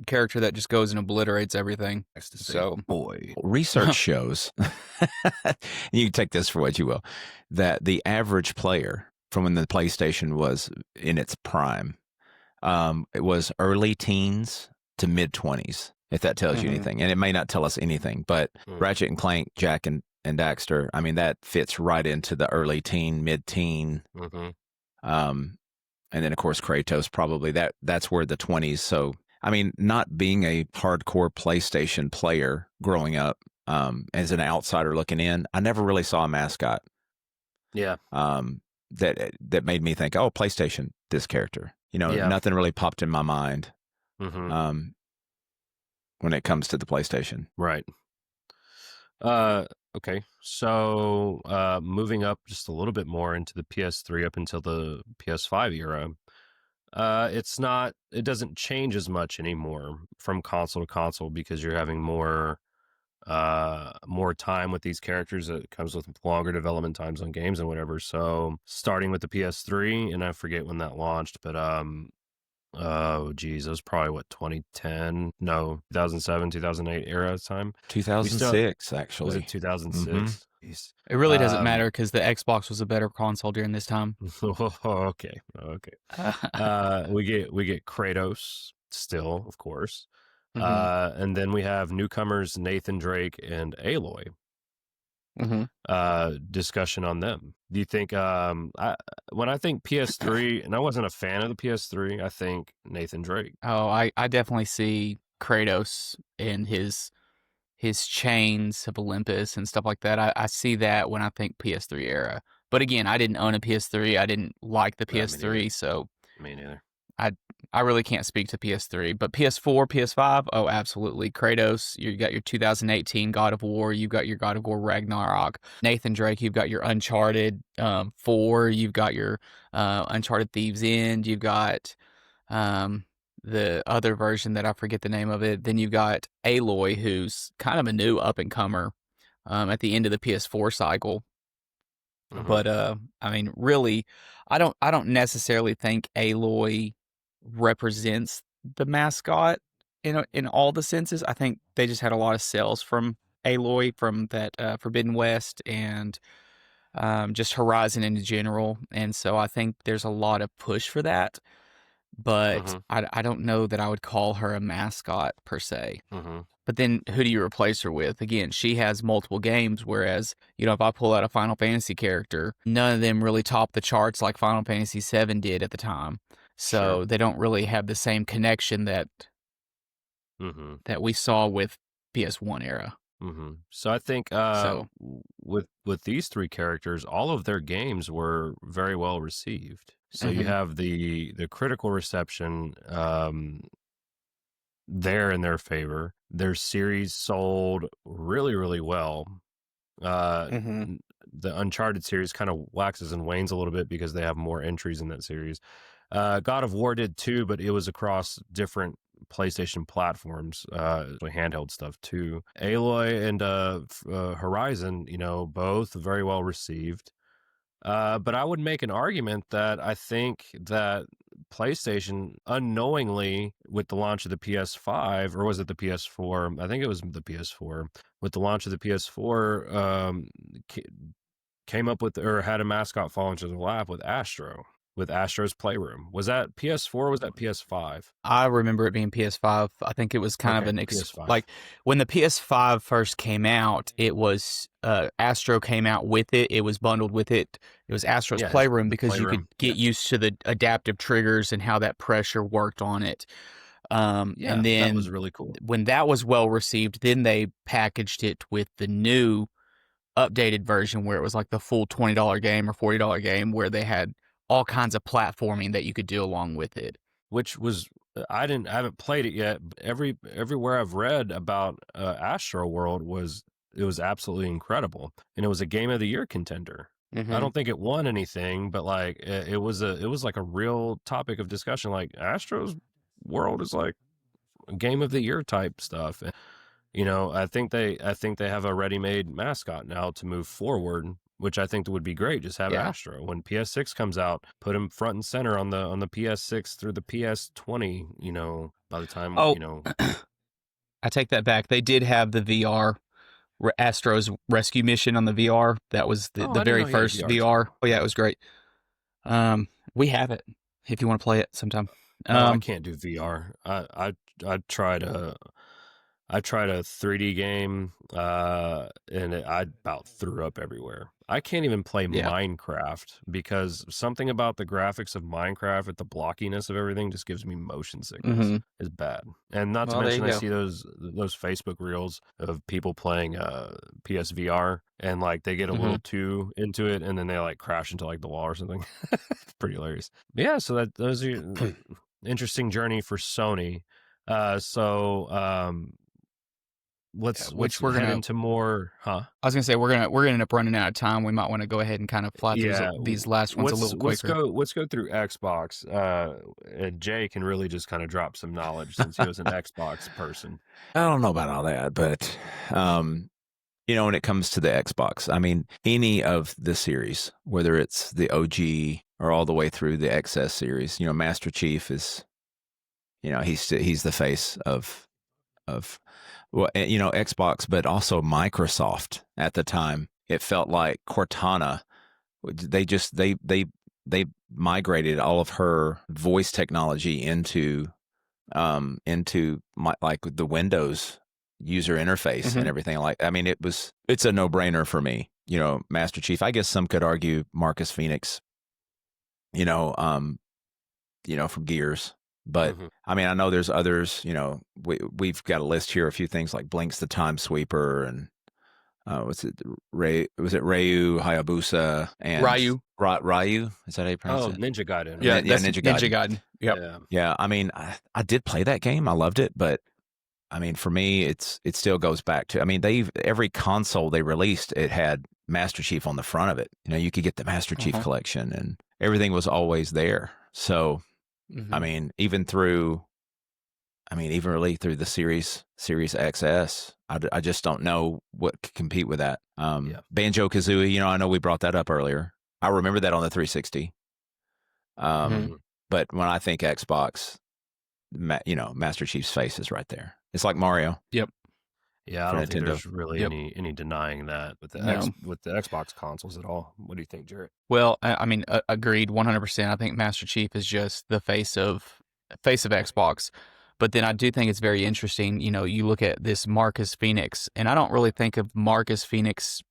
character that just goes and obliterates everything. So, boy, research shows, you can take this for what you will, that the average player from when the PlayStation was in its prime, it was early teens to mid 20s, if that tells you anything. And it may not tell us anything, but Ratchet and Clank, Jack and Daxter, I mean, that fits right into the early teen, mid-teen. And then, of course, Kratos, probably that's where the 20s. So, I mean, not being a hardcore PlayStation player growing up, as an outsider looking in, I never really saw a mascot. Yeah. That made me think, oh, PlayStation, this character. Nothing really popped in my mind when it comes to the PlayStation. Right. Okay. So, moving up just a little bit more into the PS3 up until the PS5 era, it doesn't change as much anymore from console to console, because you're having more time with these characters. That comes with longer development times on games and whatever. So starting with the PS3, and I forget when that launched, but oh geez, it was probably 2010? No, 2007, 2008 era time. 2006, actually. Was it 2006? It really doesn't matter because the Xbox was a better console during this time. Okay. We get Kratos still, of course. And then we have newcomers Nathan Drake and Aloy. Discussion on them. Do you think, when I think PS3, and I wasn't a fan of the PS3, I think Nathan Drake. Oh, I definitely see Kratos and his chains of Olympus and stuff like that. I see that when I think PS3 era. But again, I didn't own a PS3. I didn't like the PS3, so me neither. I really can't speak to PS3, but PS4, PS5, oh, absolutely. Kratos, you got your 2018 God of War, you've got your God of War Ragnarok. Nathan Drake, you've got your Uncharted 4, you've got your Uncharted Thieves End, you've got the other version that I forget the name of it. Then you've got Aloy, who's kind of a new up-and-comer at the end of the PS4 cycle. Mhm. But I mean, really, I don't necessarily think Aloy represents the mascot in all the senses. I think they just had a lot of sales from Aloy from that Forbidden West and just Horizon in general, and so I think there's a lot of push for that. But Mhm. I don't know that I would call her a mascot per se. Mhm. But then who do you replace her with? Again, she has multiple games, whereas, if I pull out a Final Fantasy character, none of them really top the charts like Final Fantasy VII did at the time. So Sure. they don't really have the same connection that Mhm. we saw with PS1 era. So I think So, with these three characters, all of their games were very well received. So you mhm, have the critical reception there in their favor. Their series sold really, really well. mhm, The Uncharted series kind of waxes and wanes a little bit because they have more entries in that series. God of War did too, but it was across different PlayStation platforms, handheld stuff too. Aloy and Horizon, both very well received. But I would make an argument that I think that PlayStation unknowingly, with the launch of the PS5, or was it the PS4? I think it was the PS4. With the launch of the PS4, came up with or had a mascot fall into the lap with Astro's Playroom. Was that PS4 or was that PS5? I remember it being PS5. I think it was kind of Okay, an PS5. like when the PS5 first came out, it was Astro came out with it. It was bundled with it. It was Astro's Yeah, Playroom the because you could Playroom. get used to the adaptive triggers and how that pressure worked on it. Yeah, And that was then really cool. when that was well received, then they packaged it with the new updated version where it was like the full $20 game or $40 game where they had all kinds of platforming that you could do along with it. Which was I haven't played it yet. But everywhere I've read about Astro World it was absolutely incredible, and it was a Game of the Year contender. I don't think it won anything, but like it was like a real topic of discussion. Like Astro's World is like a Game of the Year type stuff. And, I think they have a ready-made mascot now to move forward, which I think would be great. Just have Yeah. Astro when PS6 comes out, put him front and center on the PS6 through the PS20. By the time Oh, I take that back. They did have the VR Astro's Rescue Mission on the VR. That was Oh, the I didn't very know he had first VR VR. too. Oh yeah, it was great. We have it if you want to play it sometime. Oh, I can't do VR. I tried a 3D game, and I about threw up everywhere. I can't even play Yeah. Minecraft because something about the graphics of Minecraft, with the blockiness of everything, just gives me motion sickness. Mhm. It's bad, and not to Well, there you mention I go. see those Facebook reels of people playing PSVR, and like they get a little Mhm. too into it, and then they like crash into like the wall or something. It's pretty hilarious. But yeah, so those are interesting journey for Sony. Let's Which head into more, huh? I was gonna say we're gonna end up running out of time. We might want to go ahead and kind of fly through Yeah, these last ones a little quicker. let's go through Xbox. And Jay can really just kind of drop some knowledge since he was an Xbox person. I don't know about all that, but when it comes to the Xbox, I mean, any of the series, whether it's the OG or all the way through the XS series, Master Chief is, he's the face of Xbox, but also Microsoft at the time. It felt like Cortana. They migrated all of her voice technology into like the Windows user interface and everything. Like, I mean, it's a no-brainer for me. Master Chief. I guess some could argue Marcus Phoenix. From Gears. But I mean, I know there's others. We've got a list here, a few things like Blinks the Time Sweeper and what's it? Was it Ryu Hayabusa and Ryu? Ryu? Is that how you pronounce Oh, it? Ninja Gaiden. Yeah, Yeah, that's Ninja Ninja Gaiden. Gaiden. Yep. Yeah. Yeah, I mean, I did play that game. I loved it, but I mean, for me, it still goes back to. I mean, every console they released, it had Master Chief on the front of it. You know, you could get the Master Chief Uh-huh. collection, and everything was always there. So, I mean, even really through the Series XS, I just don't know what could compete with that. Yeah. Banjo Kazooie, you know, I know we brought that up earlier. I remember that on the 360. But when I think Xbox, you know, Master Chief's face is right there. It's like Mario. Yep. Yeah, I For don't think Nintendo. there's really Yep. any denying that with the No. with the Xbox consoles at all. What do you think, Jarrett? Well, I mean, agreed 100%. I think Master Chief is just the face of Xbox. But then I do think it's very interesting. You know, you look at this Marcus Phoenix, and I don't really think of Marcus Phoenix,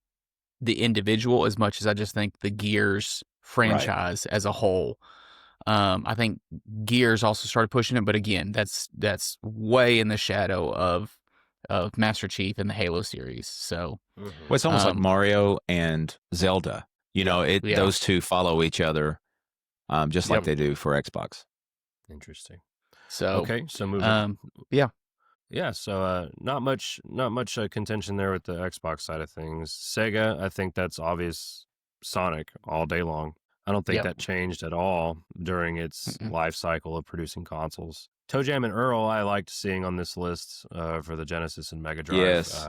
the individual, as much as I just think the Gears franchise as a whole. I think Gears also started pushing it, but again, that's way in the shadow of Master Chief and the Halo series. So, Well, it's almost like Mario and Zelda. You know, those two follow each other, just like they do for Xbox. Interesting. So okay, so moving. Yeah. Yeah, so not much contention there with the Xbox side of things. Sega, I think that's obvious. Sonic all day long. I don't think that changed at all during its life cycle of producing consoles. Toe Jam and Earl, I liked seeing on this list for the Genesis and Mega Drive. Yes,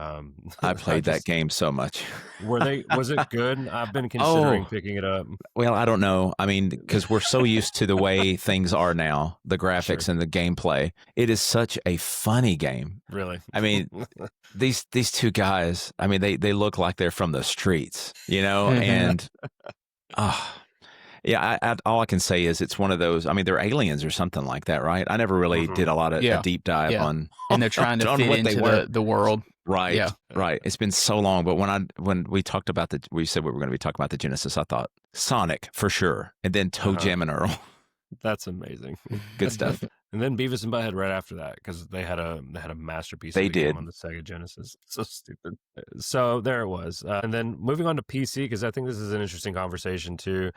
I played that game so much. Was it good? I've been considering picking it up. Well, I don't know. I mean, because we're so used to the way things are now, the graphics and the gameplay. It is such a funny game. Really? I mean, these two guys, I mean, they look like they're from the streets, you know, and yeah, all I can say is it's one of those. I mean, they're aliens or something like that, right? I never really did a lot of a deep dive on, and they're trying to fit into the world, right? Yeah. Right. It's been so long, but when we talked about we said we were going to be talking about the Genesis, I thought Sonic for sure, and then Toe Jam and Earl. That's amazing. Good stuff. And then Beavis and Butthead right after that, because they had a masterpiece. They of the game did on the Sega Genesis. So stupid. So there it was. And then moving on to PC, because I think this is an interesting conversation too.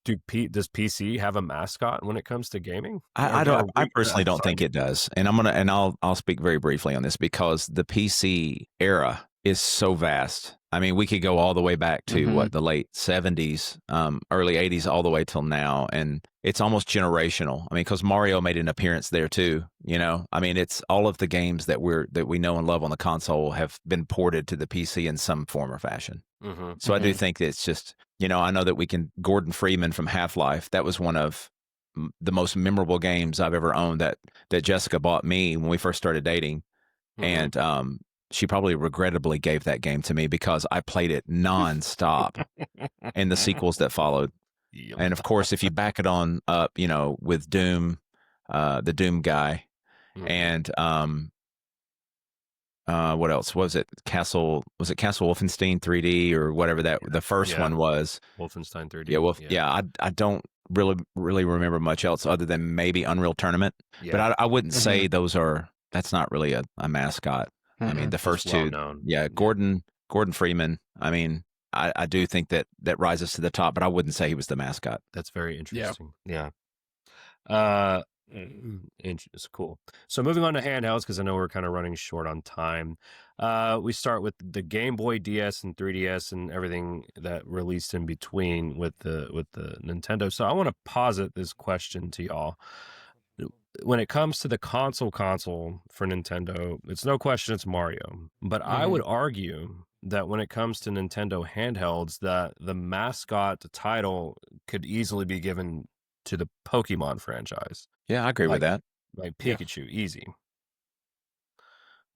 Does PC have a mascot when it comes to gaming? I personally don't think it does, and I'll speak very briefly on this because the PC era is so vast. I mean, we could go all the way back to the late 70s, early 80s, all the way till now, and it's almost generational. I mean, because Mario made an appearance there too. You know, I mean, it's all of the games that we know and love on the console have been ported to the PC in some form or fashion. So I do think that it's just, you know, I know that Gordon Freeman from Half-Life, that was one of the most memorable games I've ever owned that Jessica bought me when we first started dating, and she probably regrettably gave that game to me because I played it nonstop and the sequels that followed. And of course, if you back it on up, you know, with Doom, the Doom guy, and what else was it? Castle Wolfenstein 3D or whatever the first one was. Wolfenstein 3D. Yeah, I don't really remember much else other than maybe Unreal Tournament. Yeah. But I wouldn't say that's not really a mascot. I mean, the first two, Gordon Freeman. I mean, I do think that rises to the top, but I wouldn't say he was the mascot. That's very interesting. Yeah. It's cool. So moving on to handhelds, because I know we're kind of running short on time. We start with the Game Boy DS and 3DS and everything that released in between with the Nintendo. So I want to posit this question to y'all. When it comes to the console for Nintendo, it's no question it's Mario. But I would argue that when it comes to Nintendo handhelds, that the mascot title could easily be given to the Pokemon franchise. Yeah, I agree with that. Like Pikachu, easy.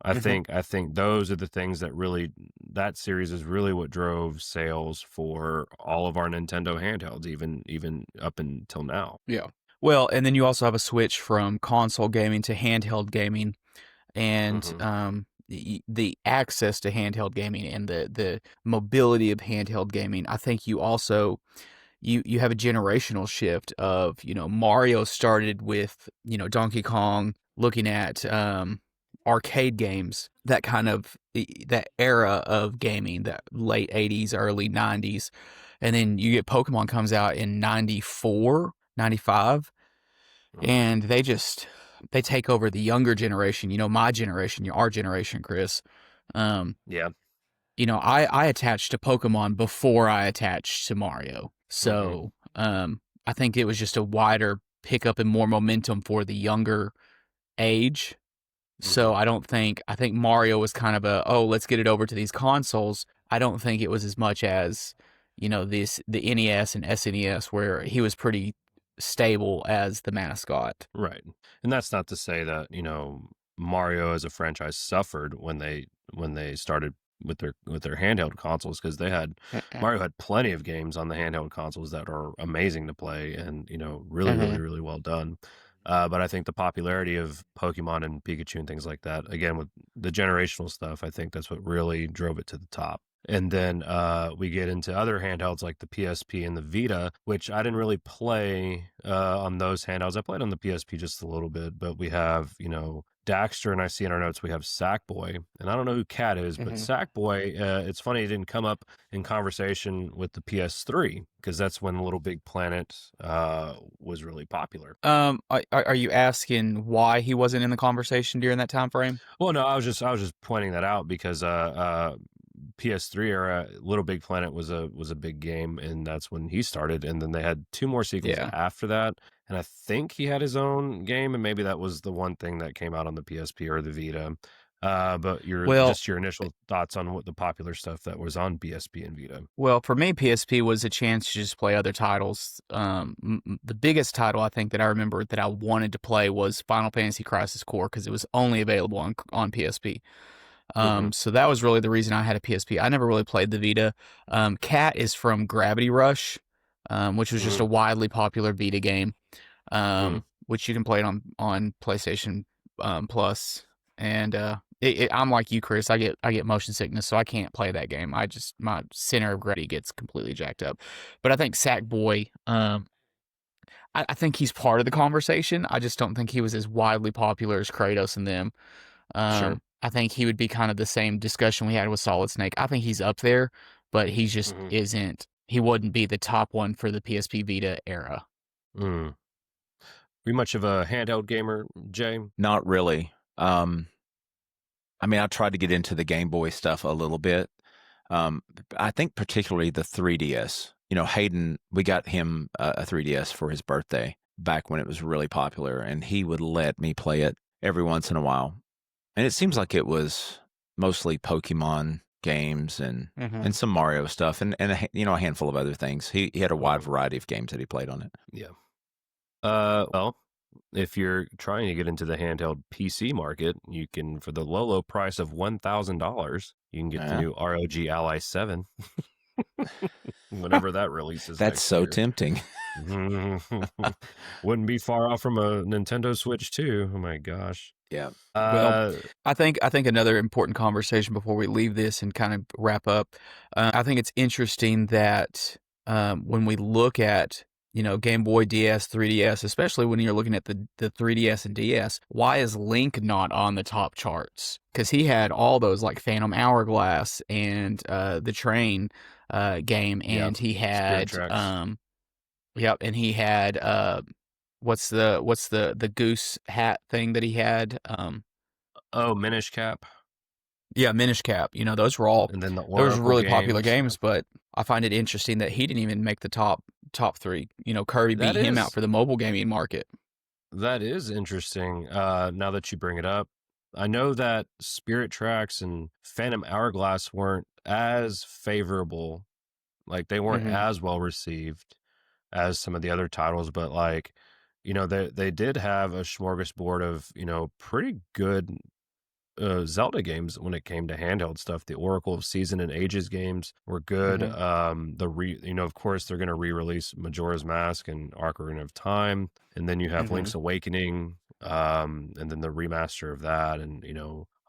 I think those are the things that series is really what drove sales for all of our Nintendo handhelds, even up until now. Yeah. Well, and then you also have a switch from console gaming to handheld gaming, and the access to handheld gaming and the mobility of handheld gaming. I think you also you have a generational shift of, you know, Mario started with, you know, Donkey Kong looking at arcade games, that kind of that era of gaming, that late 80s, early 90s. And then you get Pokemon comes out in 94, 95, and they take over the younger generation, my generation, our generation, Chris. Yeah. I attached to Pokemon before I attached to Mario. So I think it was just a wider pickup and more momentum for the younger age. So I think Mario was kind of let's get it over to these consoles. I don't think it was as much as, the NES and SNES, where he was pretty stable as the mascot. Right. And that's not to say that, Mario as a franchise suffered when they started with their handheld consoles, because Mario had plenty of games on the handheld consoles that are amazing to play and, really, really, really well done. But I think the popularity of Pokemon and Pikachu and things like that, again, with the generational stuff, I think that's what really drove it to the top. And then we get into other handhelds like the PSP and the Vita, which I didn't really play on those handhelds. I played on the PSP just a little bit, but we have, Daxter, and I see in our notes we have Sackboy, and I don't know who Cat is, but Sackboy, it's funny it didn't come up in conversation with the PS3, because that's when Little Big Planet was really popular. Are you asking why he wasn't in the conversation during that time frame? Well, no, I was just pointing that out because PS3 era, Little Big Planet was a big game, and that's when he started. And then they had 2 more sequels after that. And I think he had his own game, and maybe that was the one thing that came out on the PSP or the Vita. But your initial thoughts on what the popular stuff that was on PSP and Vita. Well, for me, PSP was a chance to just play other titles. The biggest title I think that I remember that I wanted to play was Final Fantasy Crisis Core, because it was only available on PSP. So that was really the reason I had a PSP. I never really played the Vita. Cat is from Gravity Rush, which was just a widely popular Vita game, which you can play it on PlayStation Plus. And I'm like you, Chris. I get motion sickness, so I can't play that game. My center of gravity gets completely jacked up. But I think Sackboy, I think he's part of the conversation. I just don't think he was as widely popular as Kratos and them. Sure. I think he would be kind of the same discussion we had with Solid Snake. I think he's up there, but he just isn't. He wouldn't be the top one for the PSP Vita era. Were you much of a handheld gamer, Jay? Not really. I mean, I tried to get into the Game Boy stuff a little bit. I think particularly the 3DS. Hayden, we got him a 3DS for his birthday back when it was really popular, and he would let me play it every once in a while. And it seems like it was mostly Pokemon games and some Mario stuff and a handful of other things. He had a wide variety of games that he played on it. Yeah. Well, if you're trying to get into the handheld PC market, you can, for the low price of $1,000, you can get the new ROG Ally 7. Whenever that releases. That's so tempting. Wouldn't be far off from a Nintendo Switch 2. Oh my gosh. Yeah. Well, I think another important conversation before we leave this and kind of wrap up. I think it's interesting that when we look at Game Boy, DS, 3DS, especially when you're looking at the 3DS and DS, why is Link not on the top charts? Because he had all those like Phantom Hourglass and the Train game, and he had and he had what's the goose hat thing that he had? Minish Cap. Yeah, Minish Cap. Those were all, and then those were really popular games, but I find it interesting that he didn't even make the top 3. Kirby beat him out for the mobile gaming market. That is interesting. Now that you bring it up, I know that Spirit Tracks and Phantom Hourglass weren't as favorable, like they weren't as well received as some of the other titles, but like, they did have a smorgasbord of, pretty good Zelda games when it came to handheld stuff. The Oracle of Season and Ages games were good. Of course they're going to re-release Majora's Mask and Ocarina of Time, and then you have Link's Awakening, and then the remaster of that, and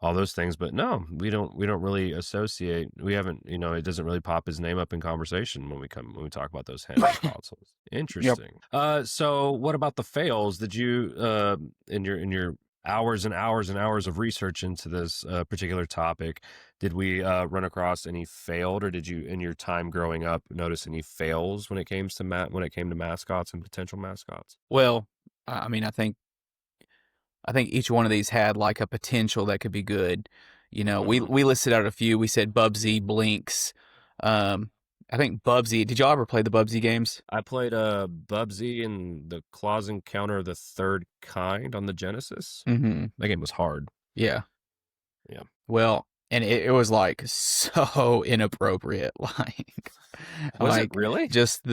all those things. But no, we don't really associate. We haven't. It doesn't really pop his name up in conversation when we talk about those handheld consoles. Interesting. So what about the fails? Did you in your hours and hours and hours of research into this particular topic. Did we run across any failed, or did you, in your time growing up, notice any fails when it came to mascots and potential mascots? Well, I mean, I think each one of these had like a potential that could be good. You know, we listed out a few. We said Bubsy, Blinks. I think Bubsy. Did y'all ever play the Bubsy games? I played Bubsy and the Claws Encounter of the Third Kind on the Genesis. Mm-hmm. That game was hard. Yeah. Yeah. Well, and it was like so inappropriate. Like, Was it really? Just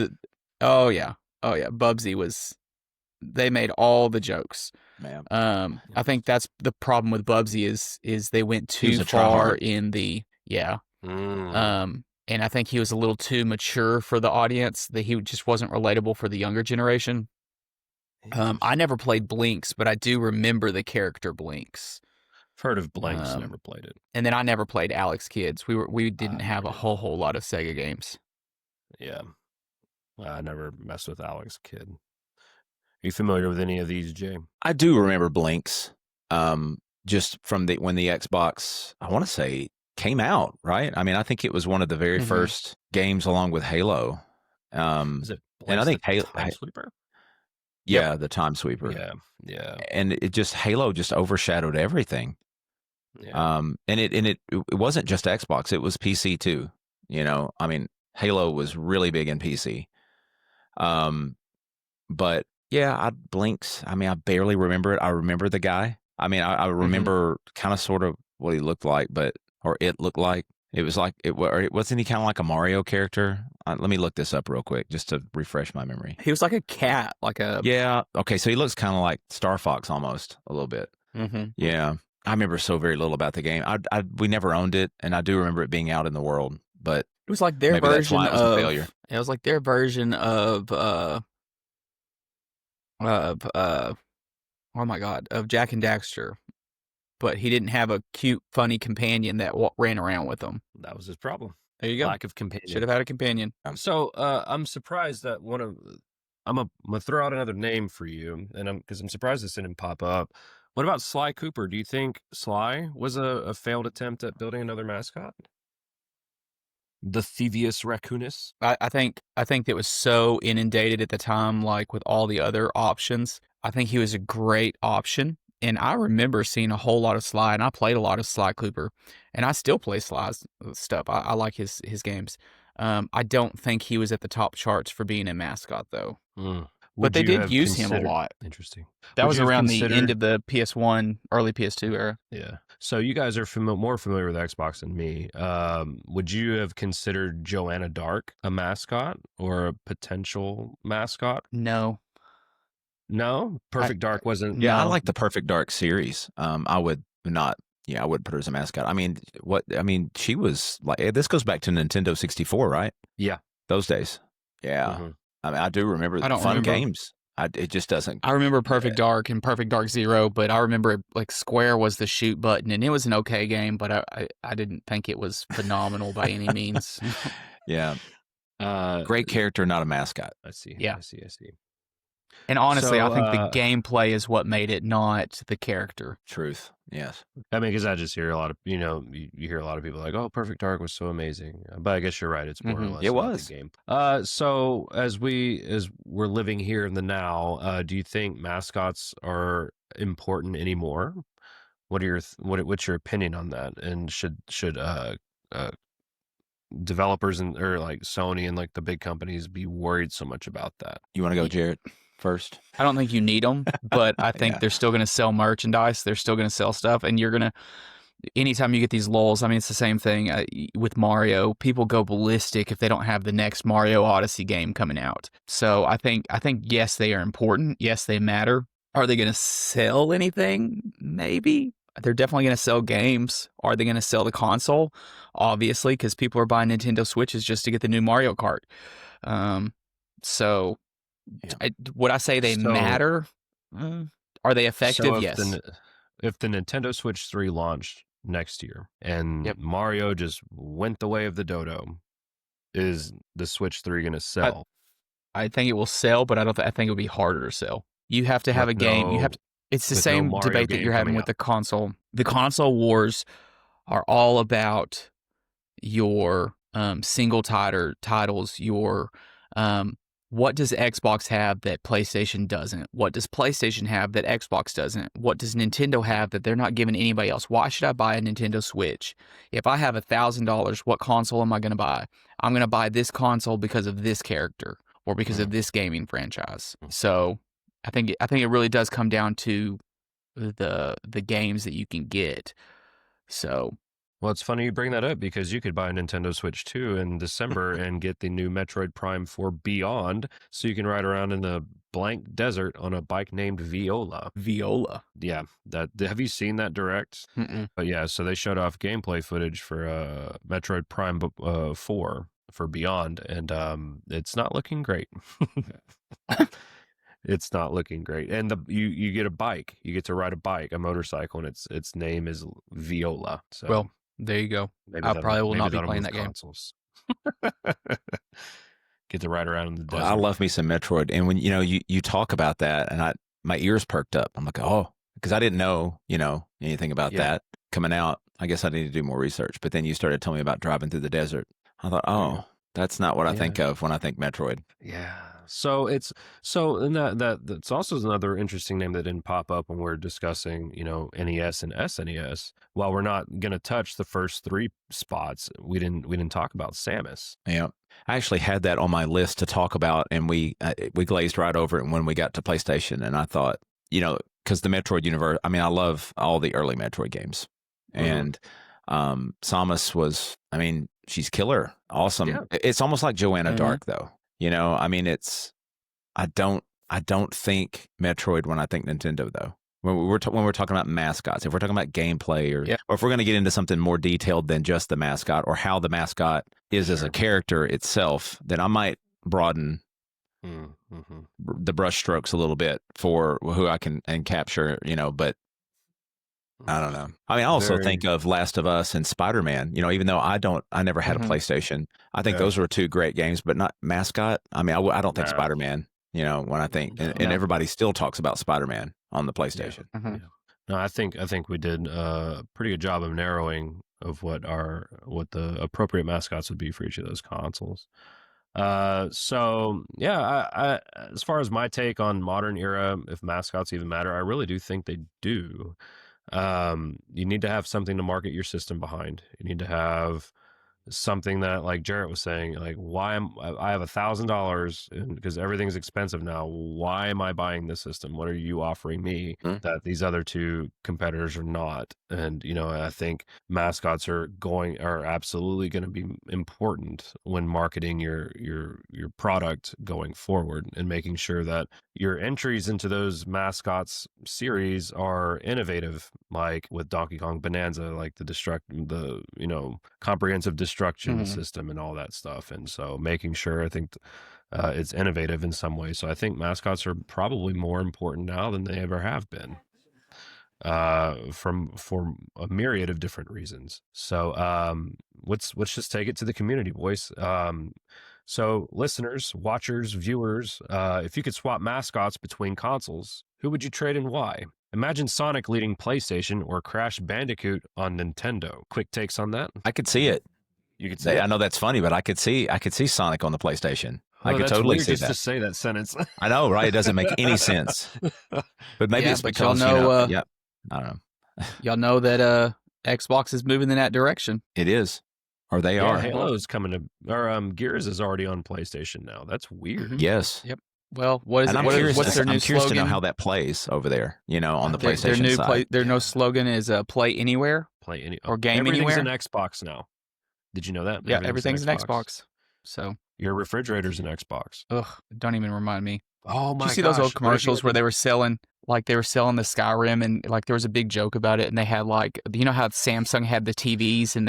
oh yeah. Bubsy was. They made all the jokes. Man. I think that's the problem with Bubsy is they went too far in the and I think he was a little too mature for the audience. That he just wasn't relatable for the younger generation. I never played Blinks, but I do remember the character Blinks. I've heard of Blinks, never played it. And then I never played Alex Kids. We didn't have a whole lot of Sega games. Yeah, I never messed with Alex Kidd. Are you familiar with any of these, Jay? I do remember Blinks, just from when the Xbox, I want to say, came out, right? I mean, I think it was one of the very first games along with Halo. Is it Blinks, and I think Halo, Time Sweeper? Yeah, the Time Sweeper. Yeah. And Halo just overshadowed everything. Yeah. And it wasn't just Xbox; it was PC too. You know, I mean, Halo was really big in PC. But yeah, Blinks. I mean, I barely remember it. I remember the guy. I mean, I remember kind of sort of what he looked like, or it looked like. It was like wasn't he kind of like a Mario character? Let me look this up real quick just to refresh my memory. He was like a cat, Yeah. Okay, so he looks kind of like Star Fox almost a little bit. Mm-hmm. Yeah, I remember so very little about the game. We never owned it, and I do remember it being out in the world, but it was like their maybe version that's why it was a failure. It was like their version of oh my god, of Jack and Daxter. But he didn't have a cute, funny companion that ran around with him. That was his problem. There you go. Lack of companion. Should have had a companion. So I'm surprised that I'm gonna throw out another name for you, and because I'm surprised this didn't pop up. What about Sly Cooper? Do you think Sly was a failed attempt at building another mascot? The Thievius Raccoonus? I think it was so inundated at the time, like with all the other options. I think he was a great option. And I remember seeing a whole lot of Sly, and I played a lot of Sly Cooper, and I still play Sly's stuff. I like his games. I don't think he was at the top charts for being a mascot, though. But they did use him a lot. Interesting. That was around the end of the PS1, early PS2 era. Yeah. So you guys are more familiar with Xbox than me. Would you have considered Joanna Dark a mascot or a potential mascot? No. No? Perfect Dark wasn't. Yeah, I like the Perfect Dark series. I would not. Yeah, I wouldn't put her as a mascot. I mean, she was like, this goes back to Nintendo 64, right? Yeah. Those days. Yeah. I mean, I do remember the fun games. It just doesn't. I remember Perfect Dark and Perfect Dark Zero, but I remember like Square was the shoot button, and it was an okay game, but I didn't think it was phenomenal by any means. Yeah. Great character, not a mascot. I see. Yeah. I see. And honestly, I think the gameplay is what made it, not the character. Truth. Yes. I mean, because I just hear a lot of, you hear a lot of people like, oh, Perfect Dark was so amazing. But I guess you're right. It's more or less about the game. So as we're living here in the now, do you think mascots are important anymore? What's your opinion on that? And should developers or like Sony and like the big companies be worried so much about that? You want to go, Jarrett, first? I don't think you need them, but I think they're still going to sell merchandise. They're still going to sell stuff, and anytime you get these lulls, I mean, it's the same thing with Mario. People go ballistic if they don't have the next Mario Odyssey game coming out. So I think yes, they are important. Yes, they matter. Are they going to sell anything? Maybe. They're definitely going to sell games. Are they going to sell the console? Obviously, because people are buying Nintendo Switches just to get the new Mario Kart. Would I say they matter? Are they effective? Yes. If the Nintendo Switch 3 launched next year and Mario just went the way of the dodo, is the Switch 3 going to sell? I think it will sell, but I think it would be harder to sell. You have to have a game. It's the with no same Mario debate that game you're having coming with out. the console. The console wars are all about your single titles, your what does Xbox have that PlayStation doesn't? What does PlayStation have that Xbox doesn't? What does Nintendo have that they're not giving anybody else? Why should I buy a Nintendo Switch? If I have $1,000, what console am I going to buy? I'm going to buy this console because of this character or because of this gaming franchise. So I think it really does come down to the games that you can get. So Well, it's funny you bring that up because you could buy a Nintendo Switch 2 in December and get the new Metroid Prime 4 Beyond, so you can ride around in the blank desert on a bike named Viola. Yeah, have you seen that direct? Mm-mm. But yeah, so they showed off gameplay footage for Metroid Prime 4 for Beyond, and it's not looking great. It's not looking great. And you get a bike. You get to ride a bike, a motorcycle, and its name is Viola. So well, there you go. I probably will not be playing that game. Consoles. Get to ride around in the desert. I love me some Metroid, and when you talk about that, and my ears perked up. I'm like, oh, because I didn't know anything about that coming out. I guess I need to do more research. But then you started telling me about driving through the desert. I thought, oh, that's not what I think of when I think Metroid. Yeah. So and that's also another interesting name that didn't pop up when we're discussing, NES and SNES. While we're not going to touch the first 3 spots, we didn't talk about Samus. Yeah. I actually had that on my list to talk about, and we glazed right over it when we got to PlayStation. And I thought, because the Metroid universe, I mean, I love all the early Metroid games. And Samus was, I mean, she's killer. Awesome. Yeah. It's almost like Joanna Dark, though. I mean, I don't think Metroid when I think Nintendo, though. When we're talking about mascots, if we're talking about gameplay, or if we're going to get into something more detailed than just the mascot or how the mascot is as a character itself, then I might broaden the brush strokes a little bit for who I can capture, but I don't know. I mean, I also think of Last of Us and Spider-Man, even though I never had a PlayStation. I think those were 2 great games, but not Mascot. I mean, I don't think Spider-Man, when I think, and everybody still talks about Spider-Man on the PlayStation. Yeah. No, I think we did a pretty good job of narrowing of what the appropriate mascots would be for each of those consoles. So yeah, I as far as my take on modern era, if mascots even matter, I really do think they do. You need to have something to market your system behind. You need to have something that, like Jarrett was saying, like, I have $1,000 because everything's expensive now. Why am I buying this system? What are you offering me that these other 2 competitors are not? And I think mascots are absolutely going to be important when marketing your product going forward, and making sure that your entries into those mascots series are innovative, like with Donkey Kong Bonanza, like the comprehensive destruction system and all that stuff. And so making sure, I think it's innovative in some way. So I think mascots are probably more important now than they ever have been, for a myriad of different reasons. So let's just take it to the community, boys. So listeners, watchers, viewers, if you could swap mascots between consoles, who would you trade and why? Imagine Sonic leading PlayStation or Crash Bandicoot on Nintendo. Quick takes on that? I could see it. You could see it. I know that's funny, but I could see Sonic on the PlayStation. I could that's totally weird see just that. to say that sentence. I know, right? It doesn't make any sense. But maybe it's because I don't know. Y'all know that Xbox is moving in that direction. It is. Or they are. Halo's coming to, or Gears is already on PlayStation now. That's weird. Yes. Yep. Well, what is and it? I'm What's curious their new slogan? To know how that plays over there, on the PlayStation side. Their new slogan is play anywhere. Or game everything's anywhere. an Xbox now. Did you know that? Yeah, everything's an Xbox. So your refrigerator's an Xbox. Ugh, don't even remind me. Oh my! Did you see those old commercials where they were selling the Skyrim, and like there was a big joke about it, and they had like, how Samsung had the TVs and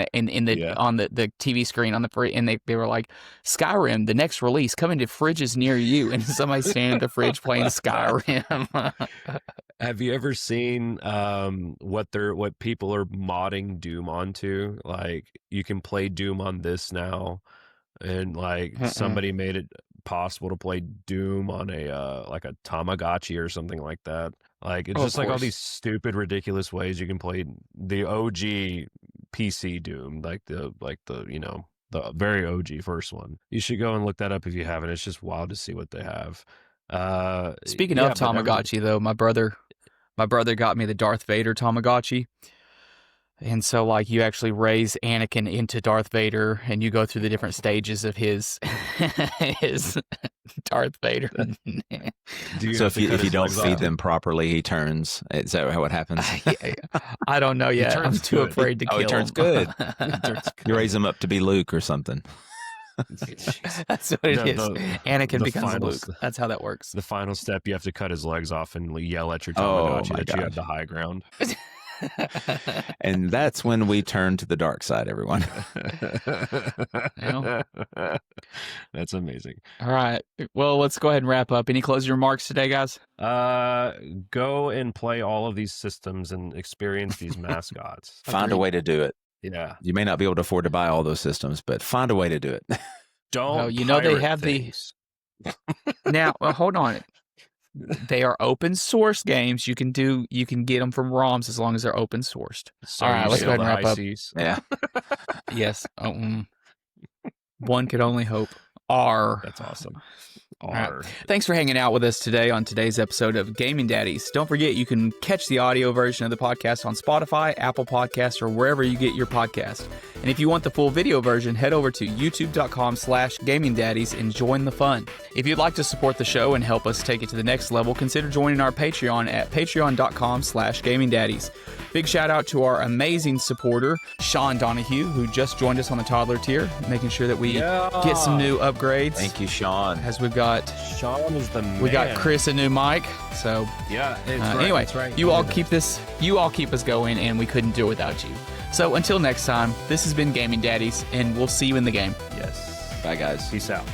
on the TV screen on the fridge, and they were like, Skyrim, the next release coming to fridges near you, and somebody standing at the fridge playing Skyrim. Have you ever seen what people are modding Doom onto? Like, you can play Doom on this now, and like somebody made it possible to play Doom on a like a Tamagotchi or something like that. Like it's Oh, just of like all course. these stupid, ridiculous ways you can play the OG PC Doom, like the you know, the very OG first one. You should go and look that up if you haven't. It's just wild to see what they have. Speaking Yeah, of but everything- Tamagotchi, though, my brother got me the Darth Vader Tamagotchi. And so, like, you actually raise Anakin into Darth Vader, and you go through the different stages of his his Darth Vader. do you So have if to you cut if you his don't legs feed off? them properly, he turns. Is that how it happens? I don't know yet. I'm turns too good. afraid to Oh, kill he turns him. good. Turns You raise him up to be Luke or something. That's what it is. Anakin the becomes final Luke. That's how that works. The final step, you have to cut his legs off and yell at your Oh, Tamagotchi my that you gosh. have the high ground. And that's when we turn to the dark side, everyone. That's amazing. All right. Well, let's go ahead and wrap up. Any closing remarks today, guys? Go and play all of these systems and experience these mascots. Find a way to do it. Yeah. You may not be able to afford to buy all those systems, but find a way to do it. Don't. Well, you know they pirate have things. Now, hold on. They are open source games. You can get them from ROMs as long as they're open sourced. So All right, you let's go steal ahead and the wrap up. ICs. Yeah. Yes. One could only hope. R. That's awesome. right. R. Thanks for hanging out with us today on today's episode of Gaming Daddies. Don't forget, you can catch the audio version of the podcast on Spotify, Apple Podcasts, or wherever you get your podcast. And if you want the full video version, head over to youtube.com/gamingdaddies and join the fun. If you'd like to support the show and help us take it to the next level, consider joining our Patreon at patreon.com/gamingdaddies. Big shout out to our amazing supporter, Sean Donahue, who just joined us on the toddler tier, making sure that we get some new upgrades. Thank you, Sean. As we've got Sean is the man. we got Chris a new mic. So Yeah. anyway, that's right. you all keep us going, and we couldn't do it without you. So until next time, this has been Gaming Daddies, and we'll see you in the game. Yes. Bye, guys. Peace out.